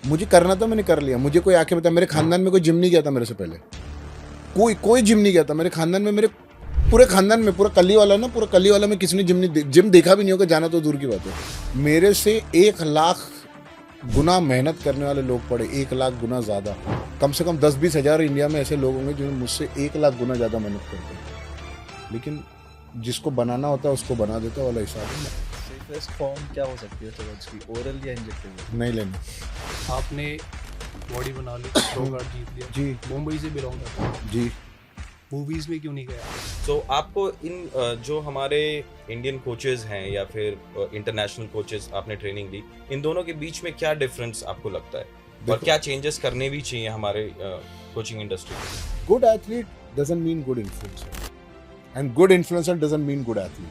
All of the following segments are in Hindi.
मुझे करना था, मैंने कर लिया। मुझे कोई आके बताया, मेरे खानदान में कोई जिम नहीं गया था मेरे से पहले, कोई जिम नहीं गया था मेरे खानदान में। मेरे पूरे खानदान में, पूरा कली वाला ना, पूरा कली वाला में किसी ने जिम देखा भी नहीं होगा, जाना तो दूर की बात है। मेरे से 1,00,000 गुना मेहनत करने वाले लोग पड़े, 1,00,000 गुना ज़्यादा। कम से कम 10-20 हज़ार इंडिया में ऐसे लोग होंगे जो मुझसे 1,00,000 गुना ज़्यादा मेहनत करते हैं, लेकिन जिसको बनाना होता है उसको बना देता वाला हिसाब है। सेफेस्ट फॉर्म क्या हो सकती है स्टेरॉइड्स की, ओरल या इंजेक्टेबल? नहीं लेना। आपने बॉडी बना ली, प्रो कार्ड जीत लिया जी मुंबई से बिलोंग करता है, जी। मूवीज में क्यों नहीं गया? तो आपको इन जो हमारे इंडियन कोचेस हैं या फिर इंटरनेशनल कोचेस आपने ट्रेनिंग ली, इन दोनों के बीच में क्या डिफरेंस आपको लगता है और क्या चेंजेस करने भी चाहिए हमारे कोचिंग इंडस्ट्री में? Good athlete doesn't mean good influencer, and good influencer doesn't mean good athlete.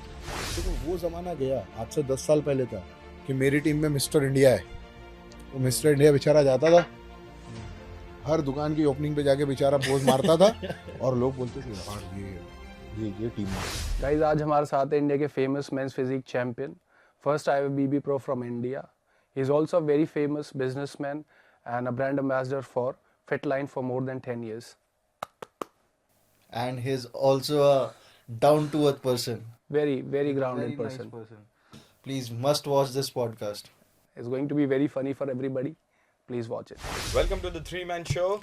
देखो वो ज़माना गया, आज से 10 साल पहले था कि मेरी टीम में मिस्टर इंडिया है, तो मिस्टर इंडिया बेचारा जाता था, हर दुकान की ओपनिंग पे जाके बेचारा पोज मारता था और लोग बोलते थे यार ये टीम है। गाइस, आज हमारे साथ है इंडिया के famous men's physique champion, first IFBB pro from India. He is also a very famous businessman and a brand ambassador for Fitline for more than 10 years. And he's also a down to earth person. Very grounded Very nice person. Please must watch this podcast. It's going to be very funny for everybody. Please watch it. Welcome to the 3-Man show.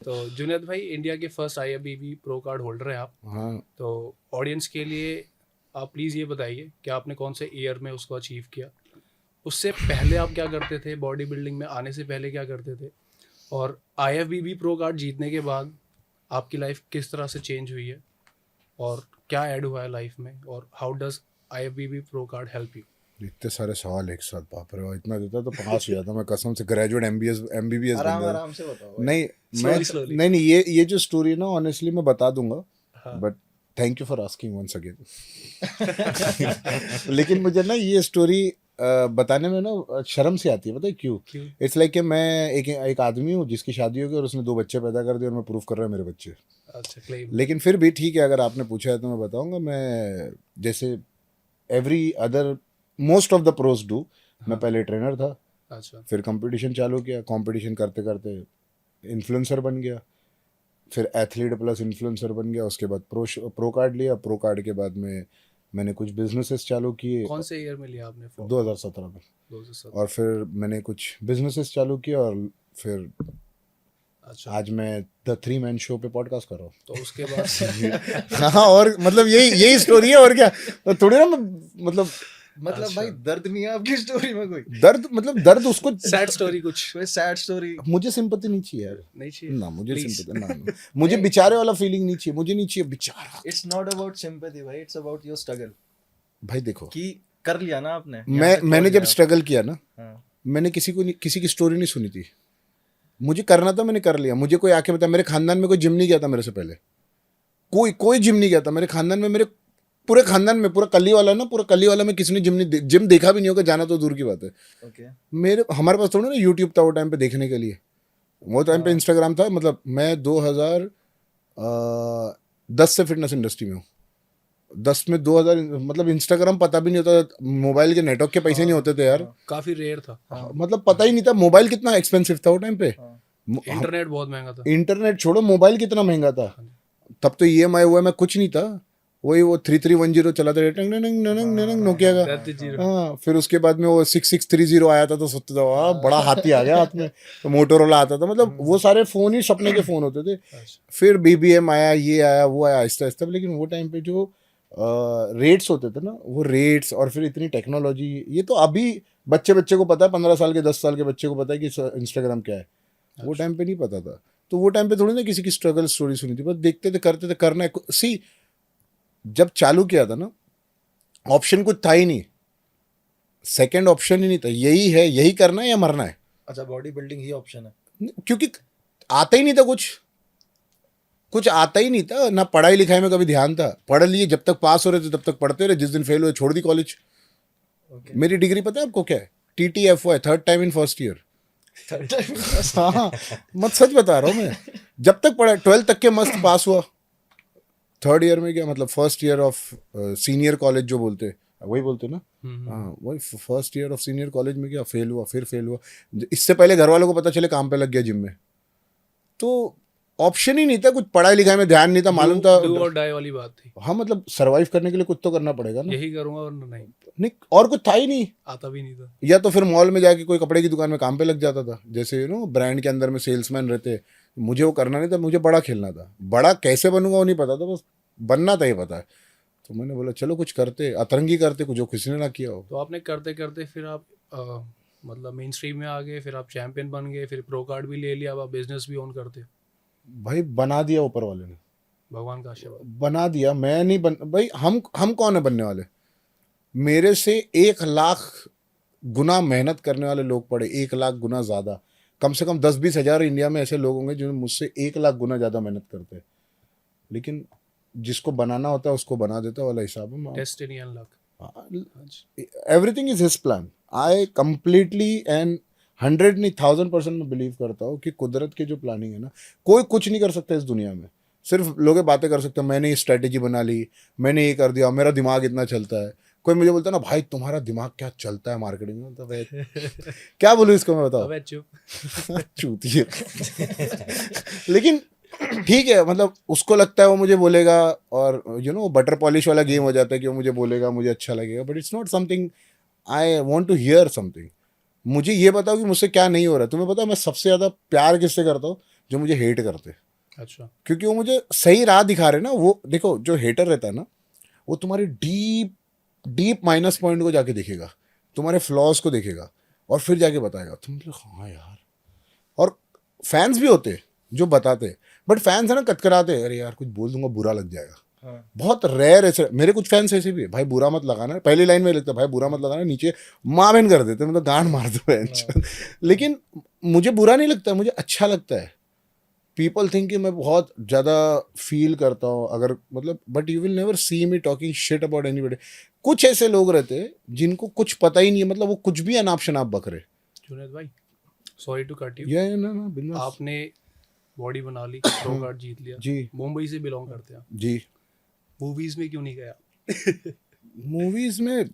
तो जुनैद भाई, इंडिया के first IFBB pro card holder हैं आप। हाँ, तो ऑडियंस के लिए आप प्लीज़ ये बताइए कि आपने कौन से ईयर में उसको अचीव किया, उससे पहले आप क्या करते थे, बॉडी बिल्डिंग में आने से पहले क्या करते थे, और IFBB प्रो कार्ड जीतने के बाद आपकी लाइफ किस तरह से चेंज हुई है और क्या ऐड हुआ है लाइफ में, और how does IFBB pro card help you? इतने सारे सवाल एक साथ, बाप रे बाप, इतना देता तो पास हो जाता मैं कसम से। ग्रेजुएट MBBS आराम से बताओ। नहीं Slowly. नहीं ये जो स्टोरी है ना, ऑनेस्टली मैं बता दूंगा, हाँ। But thank you for asking once again. लेकिन मुझे ना ये स्टोरी बताने में ना शर्म से आती है, पता है क्यों? इट्स लाइक कि मैं एक आदमी हूँ जिसकी शादी हो गई और उसने 2 बच्चे पैदा कर दिए और मैं प्रूफ कर रहा हूँ मेरे बच्चे। अच्छा, क्लेम। लेकिन फिर भी ठीक है, अगर आपने पूछा है तो मैं बताऊंगा। मैं जैसे every other most of the pros do, मैं पहले ट्रेनर था, अच्छा, फिर कंपटीशन चालू किया, कंपटीशन करते करते इन्फ्लुएंसर बन गया, फिर एथलीट प्लस इन्फ्लुएंसर बन गया, उसके बाद प्रो कार्ड लिया। प्रो कार्ड के बाद में मैंने कुछ बिजनेसेस चालू किए। कौन से ईयर में लिया आपने? 2017 में। 2017। और फिर मैंने कुछ बिजनेसेस चालू किया और फिर अच्छा, आज मैं द 3-Man शो पे पॉडकास्ट कर रहा हूँ। तो उसके बाद हाँ, और मतलब यही स्टोरी है, और क्या। तो थोड़ी ना मतलब मतलब भाई दर्द नहीं है आपकी स्टोरी में? कोई दर्द उसको सैड स्टोरी कुछ कोई सैड स्टोरी? मुझे सिंपैथी नहीं चाहिए यार, नहीं चाहिए ना मुझे Please. सिंपैथी ना, मुझे बेचारे वाला फीलिंग नहीं चाहिए, मुझे नहीं चाहिए बेचारा। इट्स नॉट अबाउट सिंपैथी भाई, इट्स अबाउट योर स्ट्रगल। भाई देखो, कि कर लिया ना आपने, मैंने जब स्ट्रगल किया ना, हाँ। मैंने किसी की स्टोरी नहीं सुनी थी। मुझे करना था, मैंने कर लिया। मुझे कोई आके बताया, मेरे खानदान में कोई जिम नहीं गया था मेरे से पहले, कोई जिम नहीं गया था मेरे खानदान में। मेरे पूरे खानदान में, पूरा कली वाला ना, पूरा कली वाला में किसी ने जिम देखा भी नहीं होगा, जाना तो दूर की बात है। ओके। हमारे पास थोड़ा ना यूट्यूब था वो टाइम पे देखने के लिए, वो टाइम पे इंस्टाग्राम था। मतलब मैं 2010 से फिटनेस इंडस्ट्री में हूँ। 10 में 2000, मतलब इंस्टाग्राम पता भी नहीं होता, मोबाइल के नेटवर्क के पैसे नहीं होते थे यार, काफी रेयर था। मतलब पता ही नहीं था। मोबाइल कितना एक्सपेंसिव था वो टाइम पे, इंटरनेट बहुत महंगा था। इंटरनेट छोड़ो, मोबाइल कितना महंगा था तब तो। EMI हुआ में कुछ नहीं था, वही वो 3310 चला था, नोकिया का। हाँ, फिर उसके बाद में वो 6630 आया था, तो सोचते था वाह बड़ा हाथी आ गया हाथ में। तो मोटोरोला आता था, मतलब वो सारे फोन ही सपने के फोन होते थे। फिर BBM आया, ये आया, वो आया, आहिस्ता आहिस्ता। लेकिन वो टाइम पे जो रेट्स होते थे ना, वो रेट्स, और फिर इतनी टेक्नोलॉजी, ये तो अभी बच्चे को पता है, 15 साल के 10 साल के बच्चे को पता है कि इंस्टाग्राम क्या है। वो टाइम पे नहीं पता था। तो वो टाइम पे थोड़ी ना किसी की स्ट्रगल स्टोरी सुनी थी, बस देखते थे, करते थे, करना है। सी, जब चालू किया था ना, ऑप्शन कुछ था ही नहीं, सेकंड ऑप्शन ही नहीं था, यही है, यही करना है या मरना है। अच्छा, बॉडी बिल्डिंग ही ऑप्शन है? क्योंकि आता ही नहीं था, कुछ आता ही नहीं था ना। पढ़ाई लिखाई में कभी ध्यान था, पढ़ लिए, जब तक पास हो रहे थे तब तक पढ़ते रहे, जिस दिन फेल हुए छोड़ दी कॉलेज। मेरी डिग्री पता है आपको क्या है? TTF है, third time in first year. हाँ, मत सच बता रहा हूँ मैं। जब तक पढ़ा 12th तक के मस्त पास हुआ, थर्ड ईयर में गया, मतलब first year of senior college जो बोलते, वही बोलते ना। हम्म। हाँ, वही first year of senior college में क्या फेल हुआ, फिर फेल हुआ। इससे पहले घर वालों को पता चले काम पे लग गया जिम में, तो ऑप्शन ही नहीं था, कुछ पढ़ाई लिखाई में ध्यान नहीं था, मालूम था। डू और डाई वाली बात थी, हाँ मतलब सरवाइव करने के लिए कुछ तो करना पड़ेगा ना। यही करूंगा वरना नहीं, नहीं, और कुछ था ही नहीं। आता भी नहीं था। या तो फिर मॉल में जाके कोई कपड़े की दुकान में काम पे लग जाता था, जैसे ब्रांड के अंदर में सेल्समैन रहते। मुझे वो करना नहीं था, मुझे बड़ा खेलना था। बड़ा कैसे बनूंगा वो नहीं पता था, बस बनना था, ये पता है। तो मैंने बोला चलो कुछ करते, अतरंगी करते, कुछ जो किसी ने ना किया हो। तो आपने करते करते फिर आप मतलब मेन स्ट्रीम में आ गए, फिर आप चैंपियन बन गए, फिर प्रो कार्ड भी ले लिया, अब आप बिजनेस भी ओन करते हो। भाई बना दिया ऊपर वाले ने, भगवान का आशीर्वाद। बना दिया। मैं नहीं बन भाई, हम कौन है बनने वाले? मेरे से 1,00,000 गुना मेहनत करने वाले लोग पड़े, 1,00,000 गुना ज़्यादा। कम से कम 10-20 हज़ार इंडिया में ऐसे लोग होंगे जो मुझसे 1,00,000 गुना ज़्यादा मेहनत करते हैं। लेकिन जिसको बनाना होता है उसको बना देता वाला हिसाब है। Destiny and luck. Everything is his plan. I completely and 100 नहीं 1000% में बिलीव करता हूँ कि कुदरत की जो प्लानिंग है ना, कोई कुछ नहीं कर सकता इस दुनिया में। सिर्फ लोग बातें कर सकते हैं, मैंने ये स्ट्रेटेजी बना ली, मैंने ये कर दिया, मेरा दिमाग इतना चलता है। कोई मुझे बोलता है ना, भाई तुम्हारा दिमाग क्या चलता है मार्केटिंग में, तो भाई क्या बोलूँ इसको मैं, बताओ। अबे चुप। चूतिया। लेकिन ठीक है, मतलब उसको लगता है वो मुझे बोलेगा, और बटर पॉलिश वाला गेम हो जाता है कि वो मुझे बोलेगा, मुझे अच्छा लगेगा, but it's not something I want to hear something. मुझे ये बताओ कि मुझसे क्या नहीं हो रहा। तुम्हें पता है मैं सबसे ज़्यादा प्यार किससे करता हूँ? जो मुझे हेट करते। अच्छा। क्योंकि वो मुझे सही राह दिखा रहे ना। वो देखो, जो हेटर रहता है ना, वो तुम्हारी डीप डीप माइनस पॉइंट को जाके देखेगा, तुम्हारे फ्लॉज को देखेगा, और फिर जाके बताएगा। तुम हाँ यार। और फैंस भी होते जो बताते, बट फैंस है ना कतकराते, अरे यार कुछ बोल दूंगा बुरा लग जाएगा। हाँ। बहुत रेयर ऐसे। मेरे कुछ फैंस ऐसे भी है, भाई बुरा मत लगाना, पहली लाइन में लिखता भाई बुरा मत लगाना, नीचे माँ बहन कर देते, मतलब गांड मार दो। लेकिन मुझे बुरा नहीं लगता, मुझे अच्छा लगता है। पीपल थिंक कि मैं बहुत ज़्यादा फील करता हूँ, अगर मतलब, but you will never see me talking shit about anybody. कुछ ऐसे लोग रहते हैं जिनको कुछ पता ही नहीं है, मतलब वो कुछ भी अनाप शनाप बक रहे। जुनैद भाई, सॉरी टू कट यू। ये ना बिंदास। आपने बॉडी बना ली, प्रो कार्ड जीत लिया जी। मुंबई से बिलोंग करते हैं आप, जी। मूवीज में क्यों नहीं गया? मूवीज में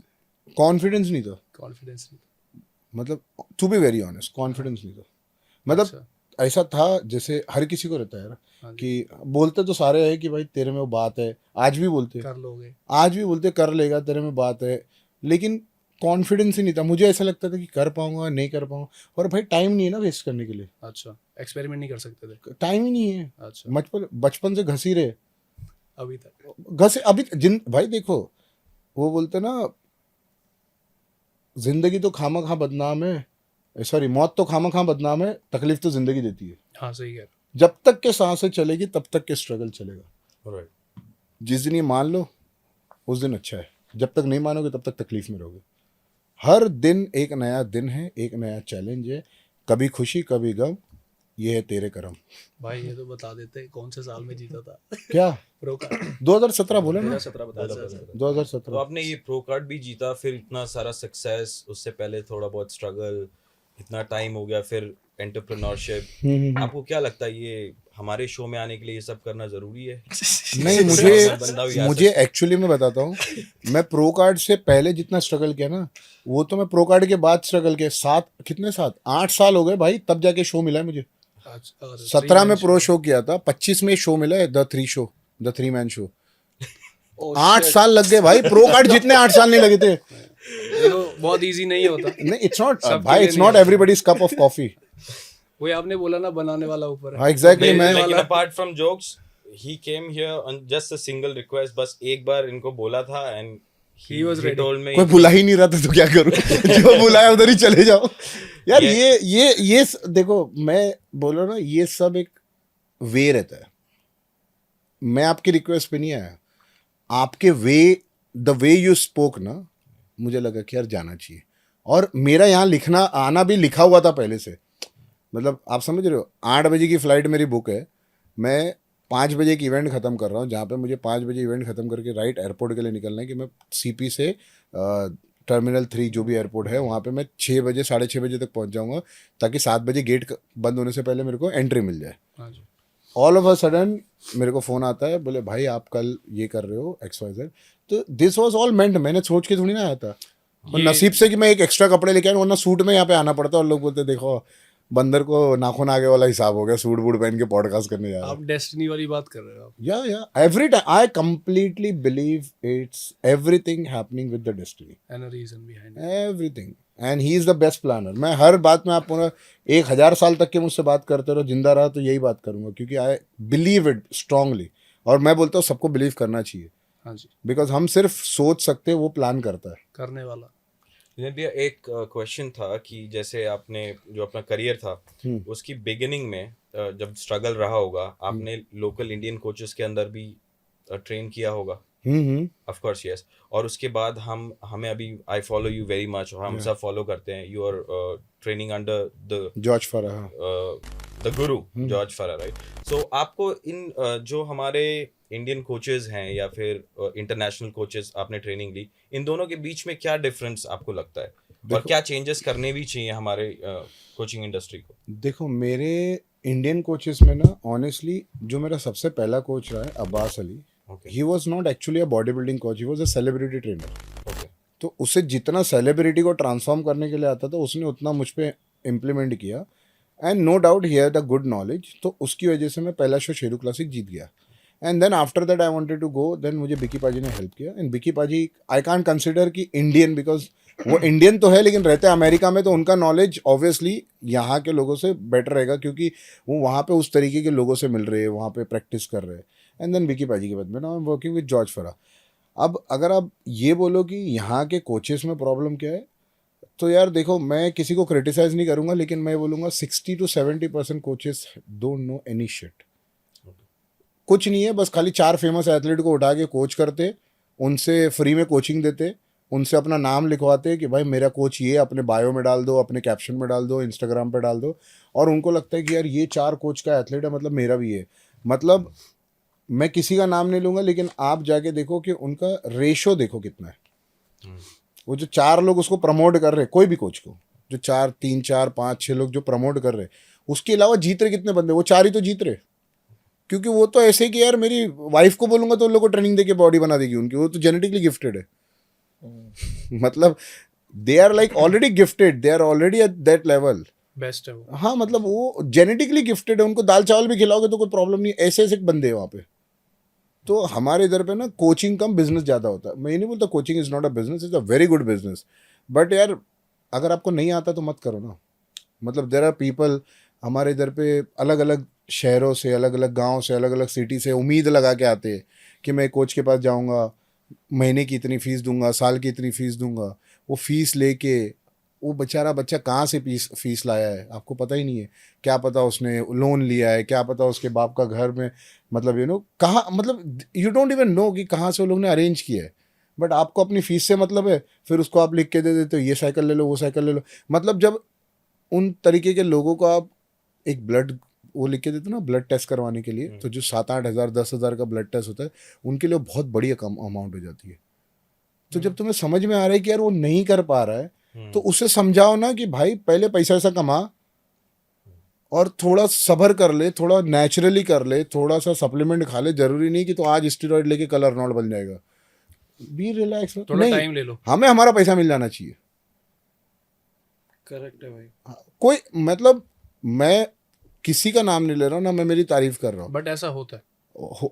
कॉन्फिडेंस नहीं था, कॉन्फिडेंस नहीं था। मतलब to be very honest confidence नहीं था। मतलब अच्छा। ऐसा था जैसे हर किसी को रहता है ना, हाँ जी। कि बोलते तो सारे हैं कि भाई तेरे में वो बात है, आज भी बोलते, कर लोगे। आज भी बोलते कर लेगा, तेरे में बात है, लेकिन कॉन्फिडेंस ही नहीं था। मुझे ऐसा लगता था कि कर पाऊंगा नहीं कर पाऊंगा, और भाई टाइम नहीं है ना वेस्ट करने के लिए, अच्छा, एक्सपेरिमेंट नहीं कर सकते थे। टाइम ही नहीं है। अच्छा, बचपन से घसी रहे, अभी तक। घसे अभी भाई देखो, वो बोलते ना, जिंदगी तो खामा खा बदनाम है, सॉरी मौत तो खामा खा बदनाम है, तकलीफ तो जिंदगी देती है। हाँ सही कह रहे हो। जब तक के सांसें चलेगी तब तक के स्ट्रगल चलेगा। राइट। जिस दिन ये मान लो उस दिन अच्छा है, जब तक नहीं मानोगे तब तक तकलीफ में रहोगे। हर दिन एक नया दिन है, एक नया चैलेंज है, कभी खुशी कभी गम, ये है तेरे करम। भाई ये तो बता देते कौन से साल में जीता था क्या प्रो कार्ड? 2017 बोला ना, 2017 बता अच्छा, दो। अच्छा। तो 2017। आपने ये प्रो कार्ड भी जीता, फिर इतना सारा सक्सेस, उससे पहले थोड़ा बहुत स्ट्रगल, इतना टाइम हो गया, फिर एंटरप्रेन्योरशिप। आपको क्या लगता है ये हमारे शो में आने के लिए ये सब करना जरूरी है? नहीं, बंदा भी आ मुझे एक्चुअली मैं बताता हूँ, मैं प्रो कार्ड से पहले जितना स्ट्रगल किया ना, वो तो मैं प्रो कार्ड के बाद स्ट्रगल किया। 8 साल हो गए भाई, तब जाके शो मिला है मुझे। अच्छा, और 17 में three-man प्रो show। शो किया था, 25 में शो मिला है, the 3 man show. Oh, 8 shit. साल लग गए भाई, प्रो कार्ड जितने 8 साल नहीं लगे थे। देखो बहुत इजी नहीं होता। नहीं, इट्स नॉट सबके भाई, लिए इट्स नहीं नॉट होता। Everybody's cup of coffee. वही आपने बोला ना, बनाने वाला ऊपर है। हाँ, exactly, मैं लेकिन apart from jokes, he came here on just a single request, बस एक बार इनको बोला था and He was ready. Told me कोई बुला ही नहीं रहा था तो क्या करूं? जो बुलाया उधर ही चले जाओ यार। ये देखो, मैं बोलो ना, ये सब एक वे रहता है। मैं आपकी रिक्वेस्ट पे नहीं आया, आपके द वे यू स्पोक ना, मुझे लगा कि यार जाना चाहिए। और मेरा यहाँ लिखना आना भी लिखा हुआ था पहले से, मतलब आप समझ रहे हो। 8 बजे की फ़्लाइट मेरी बुक है, मैं 5 बजे की इवेंट ख़त्म कर रहा हूँ, जहाँ पे मुझे 5 बजे इवेंट ख़त्म करके राइट एयरपोर्ट के लिए निकलना है, कि मैं सीपी से टर्मिनल 3 जो भी एयरपोर्ट है वहाँ पे मैं 6 बजे 6:30 बजे तक पहुँच जाऊँगा, ताकि 7 बजे गेट बंद होने से पहले मेरे को एंट्री मिल जाए। हाँ जी। ऑल ऑफ अ सडन मेरे को फ़ोन आता है, बोले भाई आप कल ये कर रहे हो XYZ। तो दिस वॉज ऑल मेंट, मैंने सोच के थोड़ी ना आया था। और ये- नसीब से कि मैं एक एक्स्ट्रा कपड़े लेके आया, वरना सूट में यहाँ पे आना पड़ता। और लोग बोलते देखो बंदर को नाखून आगे वाला हिसाब हो गया, सूट बूट पहन के पॉडकास्ट करने जा रहा है। आप डेस्टिनी वाली बात कर रहे हो आप। Yeah, every time I completely believe it's everything happening with the destiny, and a reason behind everything, and he is the best planner। मैं हर बात में, आप पूरा 1000 साल तक के मुझसे बात करते रहो, जिंदा रहा तो यही बात करूंगा, क्योंकि आई बिलीव इट स्ट्रांगली। और मैं बोलता हूँ सबको बिलीव करना चाहिए, हाँ जी, बिकॉज हम सिर्फ सोच सकते हैं, वो प्लान करता है। करने वाला। विनोद भैया, एक क्वेश्चन था कि जैसे आपने जो अपना करियर था उसकी बिगिनिंग में जब स्ट्रगल रहा होगा, आपने लोकल इंडियन कोचेस के अंदर भी ट्रेन किया होगा। Of course yes. और उसके बाद हमें अभी I follow you very much, और हम सब फॉलो करते हैं। You are training under the George Farah, the guru George Farah, right? So आपको इन जो हमारे इंडियन कोचेस हैं या फिर इंटरनेशनल कोचेस आपने ट्रेनिंग ली, इन दोनों के बीच में क्या डिफरेंस आपको लगता है, और क्या चेंजेस करने भी चाहिए हमारे कोचिंग इंडस्ट्री को? देखो मेरे इंडियन कोचेस में ना, ऑनेस्टली जो मेरा सबसे पहला कोच रहा है Abbas Ali, okay he was not actually a body building coach, he was a celebrity trainer. Okay तो उसे जितना सेलिब्रिटी को ट्रांसफॉर्म करने के लिए आता था, उसने उतना मुझ पे इम्प्लीमेंट किया। And no doubt he had a good knowledge, तो उसकी वजह से मैं पहला शो शेरू क्लासिक जीत गया। And then after that I wanted to go, then मुझे बिकी पाजी ने हेल्प किया। And Bicky paaji I can't consider कि इंडियन, बिकॉज वो इंडियन तो है लेकिन रहते हैं अमेरिका में, तो उनका नॉलेज ऑब्वियसली यहाँ के लोगों से बेटर रहेगा, क्योंकि वो वहाँ पे उस तरीके के लोगों से मिल रहे हैं, वहाँ पे प्रैक्टिस कर रहे हैं। एंड देन बिकी पाजी के बाद में now I am working with George फरा। अब अगर आप ये बोलो कि यहाँ के कोचेस में प्रॉब्लम क्या है, तो यार देखो मैं किसी को क्रिटिसाइज नहीं करूँगा, लेकिन मैं बोलूँगा 60 to 70% coaches don't know any shit. कुछ नहीं है, बस खाली 4 फेमस एथलीट को उठा के कोच करते, उनसे फ्री में कोचिंग देते, उनसे अपना नाम लिखवाते कि भाई मेरा कोच ये, अपने बायो में डाल दो, अपने कैप्शन में डाल दो, इंस्टाग्राम पे डाल दो। और उनको लगता है कि यार ये 4 कोच का एथलीट है, मतलब मेरा भी है। मतलब मैं किसी का नाम नहीं लूँगा, लेकिन आप जाके देखो कि उनका रेशो देखो कितना है। वो जो 4 लोग उसको प्रमोट कर रहे हैं, कोई भी कोच को, जो 3 4 5 6 लोग जो प्रमोट कर रहे हैं, उसके अलावा जीत रहे कितने बंदे? वो 4 ही तो जीत रहे। क्योंकि वो तो ऐसे कि यार मेरी वाइफ को बोलूंगा तो उन लोगों को ट्रेनिंग देके बॉडी बना देगी उनकी, वो तो जेनेटिकली गिफ्टेड है। मतलब they are like already gifted, they are already at that level. Best है वो। हाँ, मतलब वो जेनेटिकली गिफ्टेड है, उनको दाल चावल भी खिलाओगे तो कोई प्रॉब्लम नहीं। ऐसे ऐसे बंदे हैं वहाँ पे। तो हमारे इधर पे ना कोचिंग कम, बिजनेस ज़्यादा होता है। मैं ये नहीं बोलता coaching is not a business, is a very good business, but यार अगर आपको नहीं आता तो मत करो ना। मतलब देर आर पीपल हमारे इधर पे अलग अलग शहरों से, अलग अलग गांव से, अलग अलग सिटी से उम्मीद लगा के आते हैं कि मैं कोच के पास जाऊंगा, महीने की इतनी फ़ीस दूंगा, साल की इतनी फ़ीस दूंगा। वो फ़ीस लेके वो बेचारा बच्चा कहाँ से फीस लाया है आपको पता ही नहीं है। क्या पता उसने लोन लिया है, क्या पता उसके बाप का घर में, मतलब कहाँ, मतलब यू डोंट इवन नो कि कहाँ से वो लोग ने अरेंज किया है। बट आपको अपनी फ़ीस से मतलब है, फिर उसको आप लिख के दे देते हो ये साइकिल ले लो, वो साइकिल ले लो। मतलब जब उन तरीके के लोगों को आप एक ब्लड वो लिख के देते हो ना ब्लड टेस्ट करवाने के लिए, तो जो 7-8 हज़ार 10 हज़ार का ब्लड टेस्ट होता है उनके लिए बहुत बड़ी अमाउंट हो जाती है। तो जब तुम्हें समझ में आ रहा है कि यार वो नहीं कर पा रहा है, तो उसे समझाओ ना कि भाई पहले पैसा ऐसा कमा और थोड़ा सब्र कर ले, थोड़ा नेचुरली कर ले, थोड़ा सा सप्लीमेंट खा ले। जरूरी नहीं कि तो आज स्टेरॉइड लेके कल अर्नोल्ड बन जाएगा। बी रिलैक्स, थोड़ा टाइम ले लो। हमें हमारा पैसा मिल जाना चाहिए। करेक्ट है भाई। कोई मतलब मैं किसी का नाम नहीं ले रहा हूँ ना, मैं मेरी तारीफ कर रहा हूँ, बट ऐसा होता है।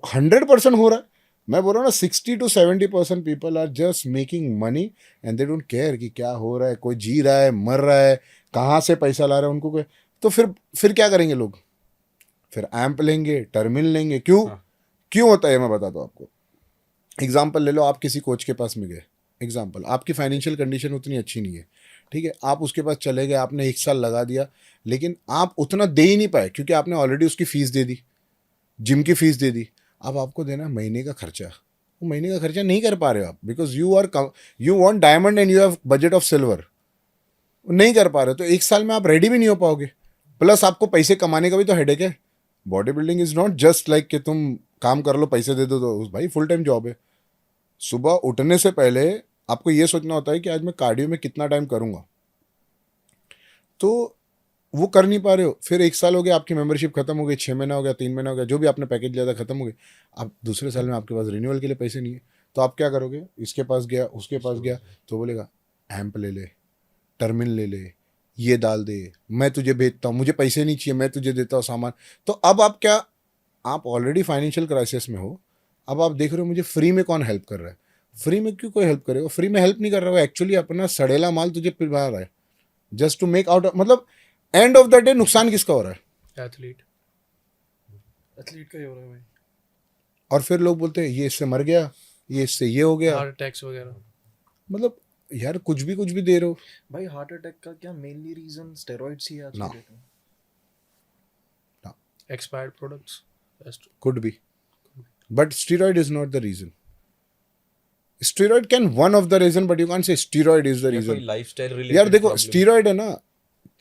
100% हो रहा है। मैं बोल रहा हूँ ना 60 to 70% people are just making money and they don't care कि क्या हो रहा है, कोई जी रहा है, मर रहा है, कहाँ से पैसा ला रहा है उनको कोई। तो फिर क्या करेंगे लोग? फिर एम्प लेंगे, टर्मिनल लेंगे। क्यों होता है मैं बताता हूँ आपको। एग्जाम्पल ले लो, आप किसी कोच के पास में गए, एग्जाम्पल आपकी फाइनेंशियल कंडीशन उतनी अच्छी नहीं है, ठीक है, आप उसके पास चले गए, आपने 1 साल लगा दिया, लेकिन आप उतना दे ही नहीं पाए क्योंकि आपने ऑलरेडी उसकी फीस दे दी, जिम की फीस दे दी। अब आपको देना महीने का खर्चा, वो महीने का खर्चा नहीं कर पा रहे हो आप, because you want diamond and you have budget of silver, नहीं कर पा रहे, तो 1 साल में आप रेडी भी नहीं हो पाओगे। प्लस आपको पैसे कमाने का भी तो हेडेक है। Body building is not just like कि तुम काम कर लो पैसे दे दो, तो भाई फुल टाइम जॉब है। सुबह उठने से पहले आपको ये सोचना होता है कि आज मैं कार्डियो में कितना टाइम करूँगा। तो वो कर नहीं पा रहे हो, फिर 1 साल हो गया, आपकी मेंबरशिप खत्म हो गई, 6 महीना हो गया, 3 महीना हो गया, जो भी आपने पैकेज लिया था खत्म हो गई, अब दूसरे साल में आपके पास रिन्यूअल के लिए पैसे नहीं है, तो आप क्या करोगे? इसके पास गया, उसके पास गया, तो बोलेगा एम्प ले ले, टर्मिन ले ले, ये डाल दे, मैं तुझे भेजता हूँ, मुझे पैसे नहीं चाहिए, मैं तुझे देता हूँ सामान। तो अब आप क्या, आप ऑलरेडी फाइनेंशियल क्राइसिस में हो, अब आप देख रहे हो मुझे फ्री में कौन हेल्प कर रहा है? फ्री में क्यों कोई हेल्प करेगा? फ्री में हेल्प नहीं कर रहा है, एक्चुअली अपना सड़ेला माल तुझे पिलवा रहा है, जस्ट टू मेक आउट, मतलब एंड ऑफ द डे नुकसान किसका हो रहा है? एथलीट एथलीट का ही हो रहा है भाई। और फिर लोग बोलते हैं ये इससे मर गया, ये इससे ये हो गया, हार्ट अटैक्स वगैरह। मतलब यार कुछ भी दे रहे हो भाई हार्ट अटैक का क्या मेनली रीजन स्टेरॉइड्स ही है आज ना। की डेट में? Expired products best. could be, but steroid is not the reason. Steroid can one of the reason, but you can't say steroid is the या कोई reason. लाइफस्टाइल रिलेटेड यार देखो स्टीरॉयड है ना,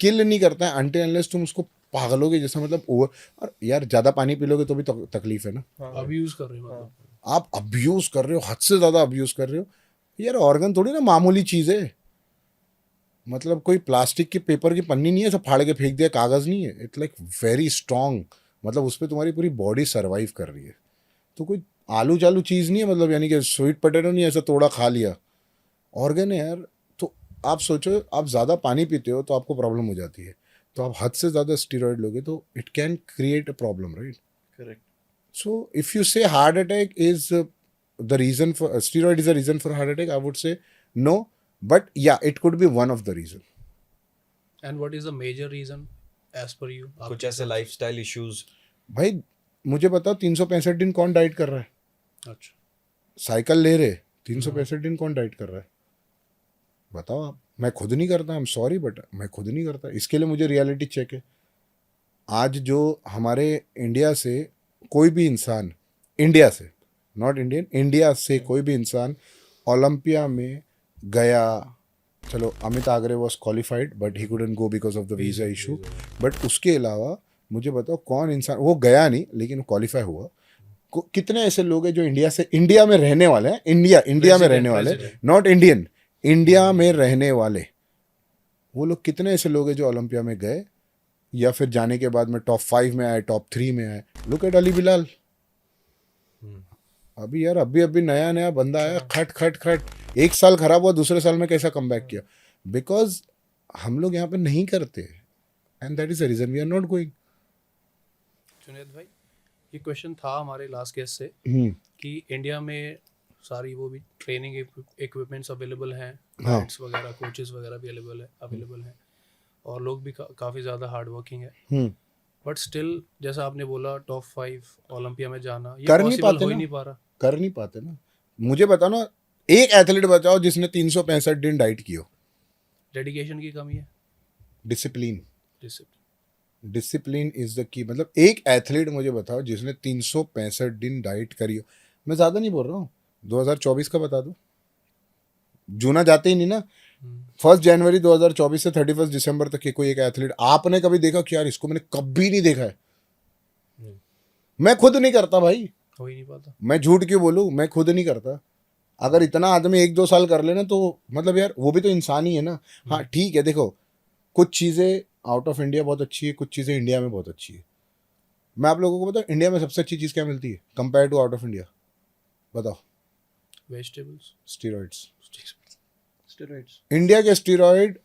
किल नहीं करता है अनटिल अनलेस तुम उसको पागलोगे जैसा, मतलब ओवर, और यार ज्यादा पानी पी लोगे तो भी तकलीफ है ना। अब यूज कर रहे हो मतलब। आप अब्यूज कर रहे हो, हद से ज्यादा अब्यूज कर रहे हो। यार ऑर्गन थोड़ी ना मामूली चीज है, मतलब कोई प्लास्टिक की पेपर की पन्नी नहीं है, सब फाड़ के फेंक दिया, कागज नहीं है, इट्स लाइक वेरी स्ट्रांग, मतलब उस पर तुम्हारी पूरी बॉडी सर्वाइव कर रही है। तो कोई आलू चालू चीज़ नहीं है, मतलब यानी कि स्वीट पोटैटो नहीं है ऐसा तोड़ा खा लिया, ऑर्गन है यार। तो आप सोचो, आप ज़्यादा पानी पीते हो तो आपको प्रॉब्लम हो जाती है, तो आप हद से ज़्यादा स्टीरॉयड लोगे तो it can create a problem, right? Correct. So if you say heart attack is the reason for steroid is the reason for heart attack, I would say no, but yeah, it could be one of the reason. And what is the major reason as per you? कुछ ऐसे लाइफस्टाइल इश्यूज? भाई मुझे बताओ 365 दिन कौन डाइट कर रहा है? अच्छा, साइकिल ले रहे 365 दिन कौन डाइट कर रहा है? बताओ आप। मैं खुद नहीं करता, आई एम सॉरी बट मैं खुद नहीं करता। इसके लिए मुझे रियलिटी चेक है। आज जो हमारे इंडिया से कोई भी इंसान, इंडिया से, नॉट इंडियन, इंडिया से कोई भी इंसान ओलंपिया में गया, चलो अमित आगरे was qualified but he couldn't go because of the visa issue, but उसके अलावा मुझे बताओ कौन इंसान, वो गया नहीं लेकिन क्वालिफाई हुआ, कितने ऐसे लोग हैं जो इंडिया से, इंडिया में रहने वाले हैं, इंडिया में रहने वाले, नॉट इंडियन, इंडिया में रहने वाले, वो लोग कितने ऐसे लोग हैं जो ओलंपिया में गए या फिर जाने के बाद में टॉप 5 में आए, टॉप 3 में आए। Look at Ali Bilal. अभी यार अभी नया नया बंदा आया, खट खट खट, 1 साल खराब हुआ, दूसरे साल में कैसा कमबैक किया? बिकॉज हम लोग यहाँ पे नहीं करते, and that is the reason we are not going. Junaid भाई, ये क्वेश्चन था हमारे लास्ट गेस्ट से कि इंडिया में सारी वो भी ट्रेनिंग इक्विपमेंट्स अवेलेबल हैं, हाँ। गाइड्स वगैरह, कोचेस वगैरह भी अवेलेबल हैं, और लोग भी काफ़ी ज़्यादा हार्ड वर्किंग है, बट स्टिल जैसा आपने बोला टॉप 5 ओलंपिया में जाना ये कर नहीं पॉसिबल पाते हो ही ना। नहीं पा रहा। कर नहीं पाते ना। मुझे बताओ ना, एक एथलीट बताओ जिसने 365 दिन डाइट की हो। डेडिकेशन की कमी है, discipline, discipline. Discipline is the key. मतलब एक एथलीट मुझे बताओ जिसने 365 दिन डाइट करी हो। मैं ज़्यादा नहीं बोल रहा हूँ, 2024 का बता दो, जूना जाते ही नहीं ना। 1 जनवरी 2024 से 31 दिसंबर तक के कोई एक एथलीट आपने कभी देखा कि यार इसको मैंने कभी नहीं देखा है? मैं खुद नहीं करता भाई, हो ही नहीं पाता। मैं झूठ क्यों बोलूँ, मैं खुद नहीं करता। अगर इतना आदमी 1-2 साल कर लेना तो मतलब यार वो भी तो इंसान ही है ना। हाँ ठीक है, देखो कुछ चीज़ें आउट ऑफ इंडिया बहुत अच्छी है, कुछ चीज़ें इंडिया में बहुत अच्छी है। मैं आप लोगों को बताऊँ इंडिया में सबसे अच्छी चीज़ क्या मिलती है compare to out of India? बताओ। Vegetables, steroids. स्टेरॉइड्स इंडिया के स्टीरॉइड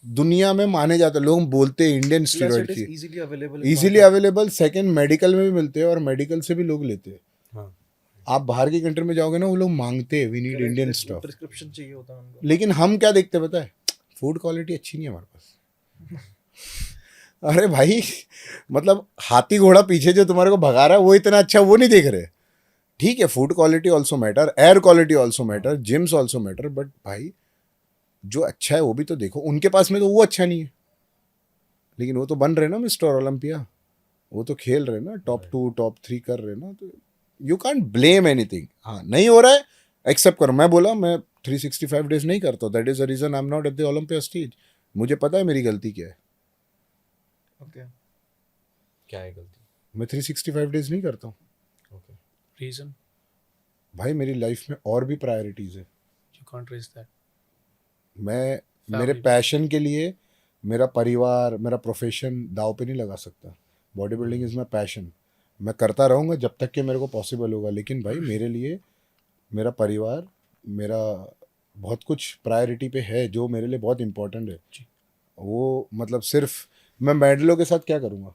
दुनिया में माने जाते हैं, लोग बोलते हैं इंडियन स्टीरॉइड की easily available, easily available. Second medical में भी मिलते हैं और मेडिकल से भी लोग लेते हैं। हाँ। आप बाहर की कंट्री में जाओगे ना, वो लोग मांगते हैं we need Indian stuff, prescription चाहिए होता है उनको। लेकिन हम क्या देखते हैं पता है? फूड क्वालिटी अच्छी नहीं है हमारे पास। अरे भाई मतलब हाथी घोड़ा पीछे जो तुम्हारे को भगा रहा है वो इतना अच्छा वो नहीं देख रहे। ठीक है, food quality also matter, air quality also matter, gyms also matter, but भाई जो अच्छा है वो भी तो देखो। उनके पास में तो वो अच्छा नहीं है, लेकिन वो तो बन रहे ना मिस्टर ओलंपिया, वो तो खेल रहे ना, टॉप 2 टॉप 3 कर रहे ना, तो यू कांट ब्लेम एनीथिंग। हाँ नहीं हो रहा है एक्सेप्ट करो। मैं बोला मैं 365 डेज नहीं करता, that is the reason I am not at the Olympia stage. मुझे पता है मेरी गलती क्या है। ओके, क्या है गलती? मैं 365 डेज नहीं करता हूँ ओके। रीजन भाई, मेरी लाइफ में और भी प्रायोरिटीज है। You can't raise that. मैं Family मेरे भी। पैशन के लिए मेरा परिवार, मेरा प्रोफेशन दाव पे नहीं लगा सकता। Body building is my passion. मैं करता रहूँगा जब तक कि मेरे को पॉसिबल होगा, लेकिन भाई मेरे लिए मेरा परिवार, मेरा बहुत कुछ प्रायोरिटी पे है जो मेरे लिए बहुत इंपॉर्टेंट है। वो मतलब सिर्फ मैं मेडलों के साथ क्या करूँगा?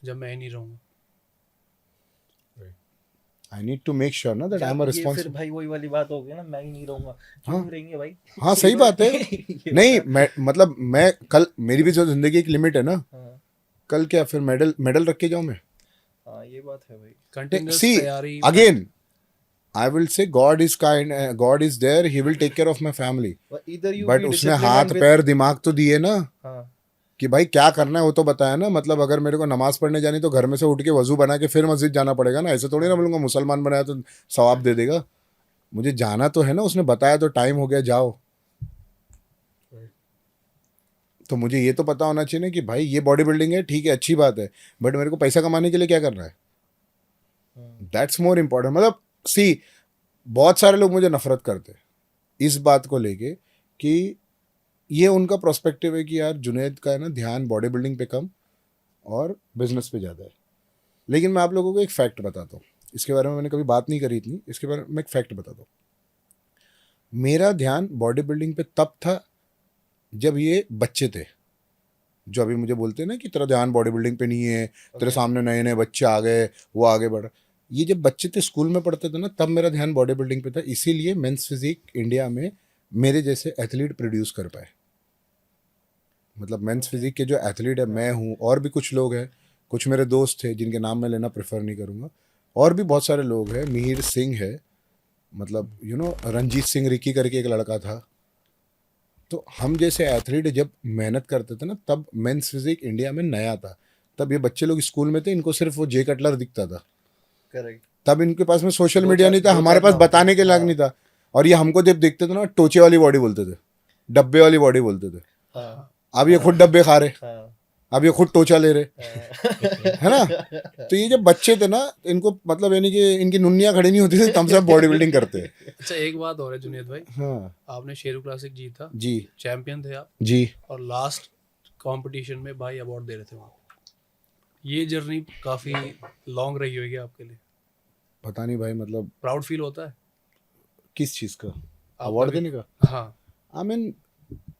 जब मैं नहीं रहूँगा। I need to make sure ना दैट आई एम अ ये फिर रिस्पॉन्सिबल। भाई वही वाली बात हो गई ना, मैं ही नहीं रहूंगा, क्यों हाँ। रहेंगे भाई? हाँ सही बात है। ये नहीं मैं मतलब मैं कल, मेरी भी जो जिंदगी एक लिमिट है ना, हाँ कल क्या फिर मेडल रख के जाऊँ मैं? हाँ, ये बात है भाई। कंटिन्यूअस See, तैयारी again, I will say God is kind, God is there, He will take care of my family. इधर यू But उसने हाथ पैर दिमाग तो दिए ना हाँ कि भाई क्या करना है वो तो बताया ना। मतलब अगर मेरे को नमाज पढ़ने जानी तो घर में से उठ के वजू बना के फिर मस्जिद जाना पड़ेगा ना। ऐसे थोड़ी ना बोलूँगा मुसलमान बनाया तो सवाब दे देगा। मुझे जाना तो है ना, उसने बताया तो टाइम हो गया जाओ। तो मुझे ये तो पता होना चाहिए ना कि भाई ये बॉडी बिल्डिंग है, ठीक है अच्छी बात है, बट मेरे को पैसा कमाने के लिए क्या करना है? That's more important. मतलब सी, बहुत सारे लोग मुझे नफरत करते हैं इस बात को लेके कि ये उनका प्रोस्पेक्टिव है कि यार जुनैद का है ना ध्यान बॉडी बिल्डिंग पे कम और बिजनेस पे ज़्यादा है। लेकिन मैं आप लोगों को एक फैक्ट बताता हूँ, इसके बारे में मैंने कभी बात नहीं करी इतनी, इसके बारे में एक फैक्ट बताता हूँ। मेरा ध्यान बॉडी बिल्डिंग पे तब था जब ये बच्चे थे, जो अभी मुझे बोलते हैं ना कि तेरा ध्यान बॉडी बिल्डिंग पे नहीं है, तेरे सामने नए नए बच्चे आ गए, वो आगे बढ़। ये जब बच्चे थे स्कूल में पढ़ते थे ना, तब मेरा ध्यान बॉडी बिल्डिंग पे था। इसीलिए मेंस फिजिक इंडिया में मेरे जैसे एथलीट प्रोड्यूस कर पाए। मतलब मेंस फिजिक के जो एथलीट है मैं हूँ, और भी कुछ लोग हैं, कुछ मेरे दोस्त थे जिनके नाम मैं लेना प्रेफर नहीं करूँगा, और भी बहुत सारे लोग हैं। मिहिर सिंह है, मतलब रंजीत सिंह रिकी करके एक लड़का था। तो हम जैसे एथलीट जब मेहनत करते थे ना, तब मेंस फिजिक इंडिया में नया था। तब ये बच्चे लोग स्कूल में थे, इनको सिर्फ वो जे कटलर दिखता था। करेक्ट। तब इनके पास में सोशल दो मीडिया चार- नहीं था, दो हमारे चार पास नाम बताने थे। के लायक हाँ। नहीं था। और ये हमको जब देखते थे ना, टोचे वाली बॉडी बोलते थे, डब्बे वाली बॉडी बोलते थे। हाँ अब ये खुद डब्बे खा रहे, हाँ अब ये खुद टोचा ले रहे, हाँ। है ना। तो ये जब बच्चे थे ना, इनको मतलब यानी कि इनकी नुनियाँ खड़ी नहीं होती थी, तब से बॉडी बिल्डिंग करते हैं। अच्छा एक बात और है जुनैद भाई, हाँ आपने शेरू क्लासिक जीता, जी चैंपियन थे आप, जी। और लास्ट कंपटीशन में भाई अवार्ड दे रहे थे वहाँ। ये जर्नी काफ़ी लॉन्ग रही होगी आपके लिए, पता नहीं भाई, मतलब प्राउड फील होता है किस चीज़ का? आप अवार्ड कभी- देने का? हाँ I mean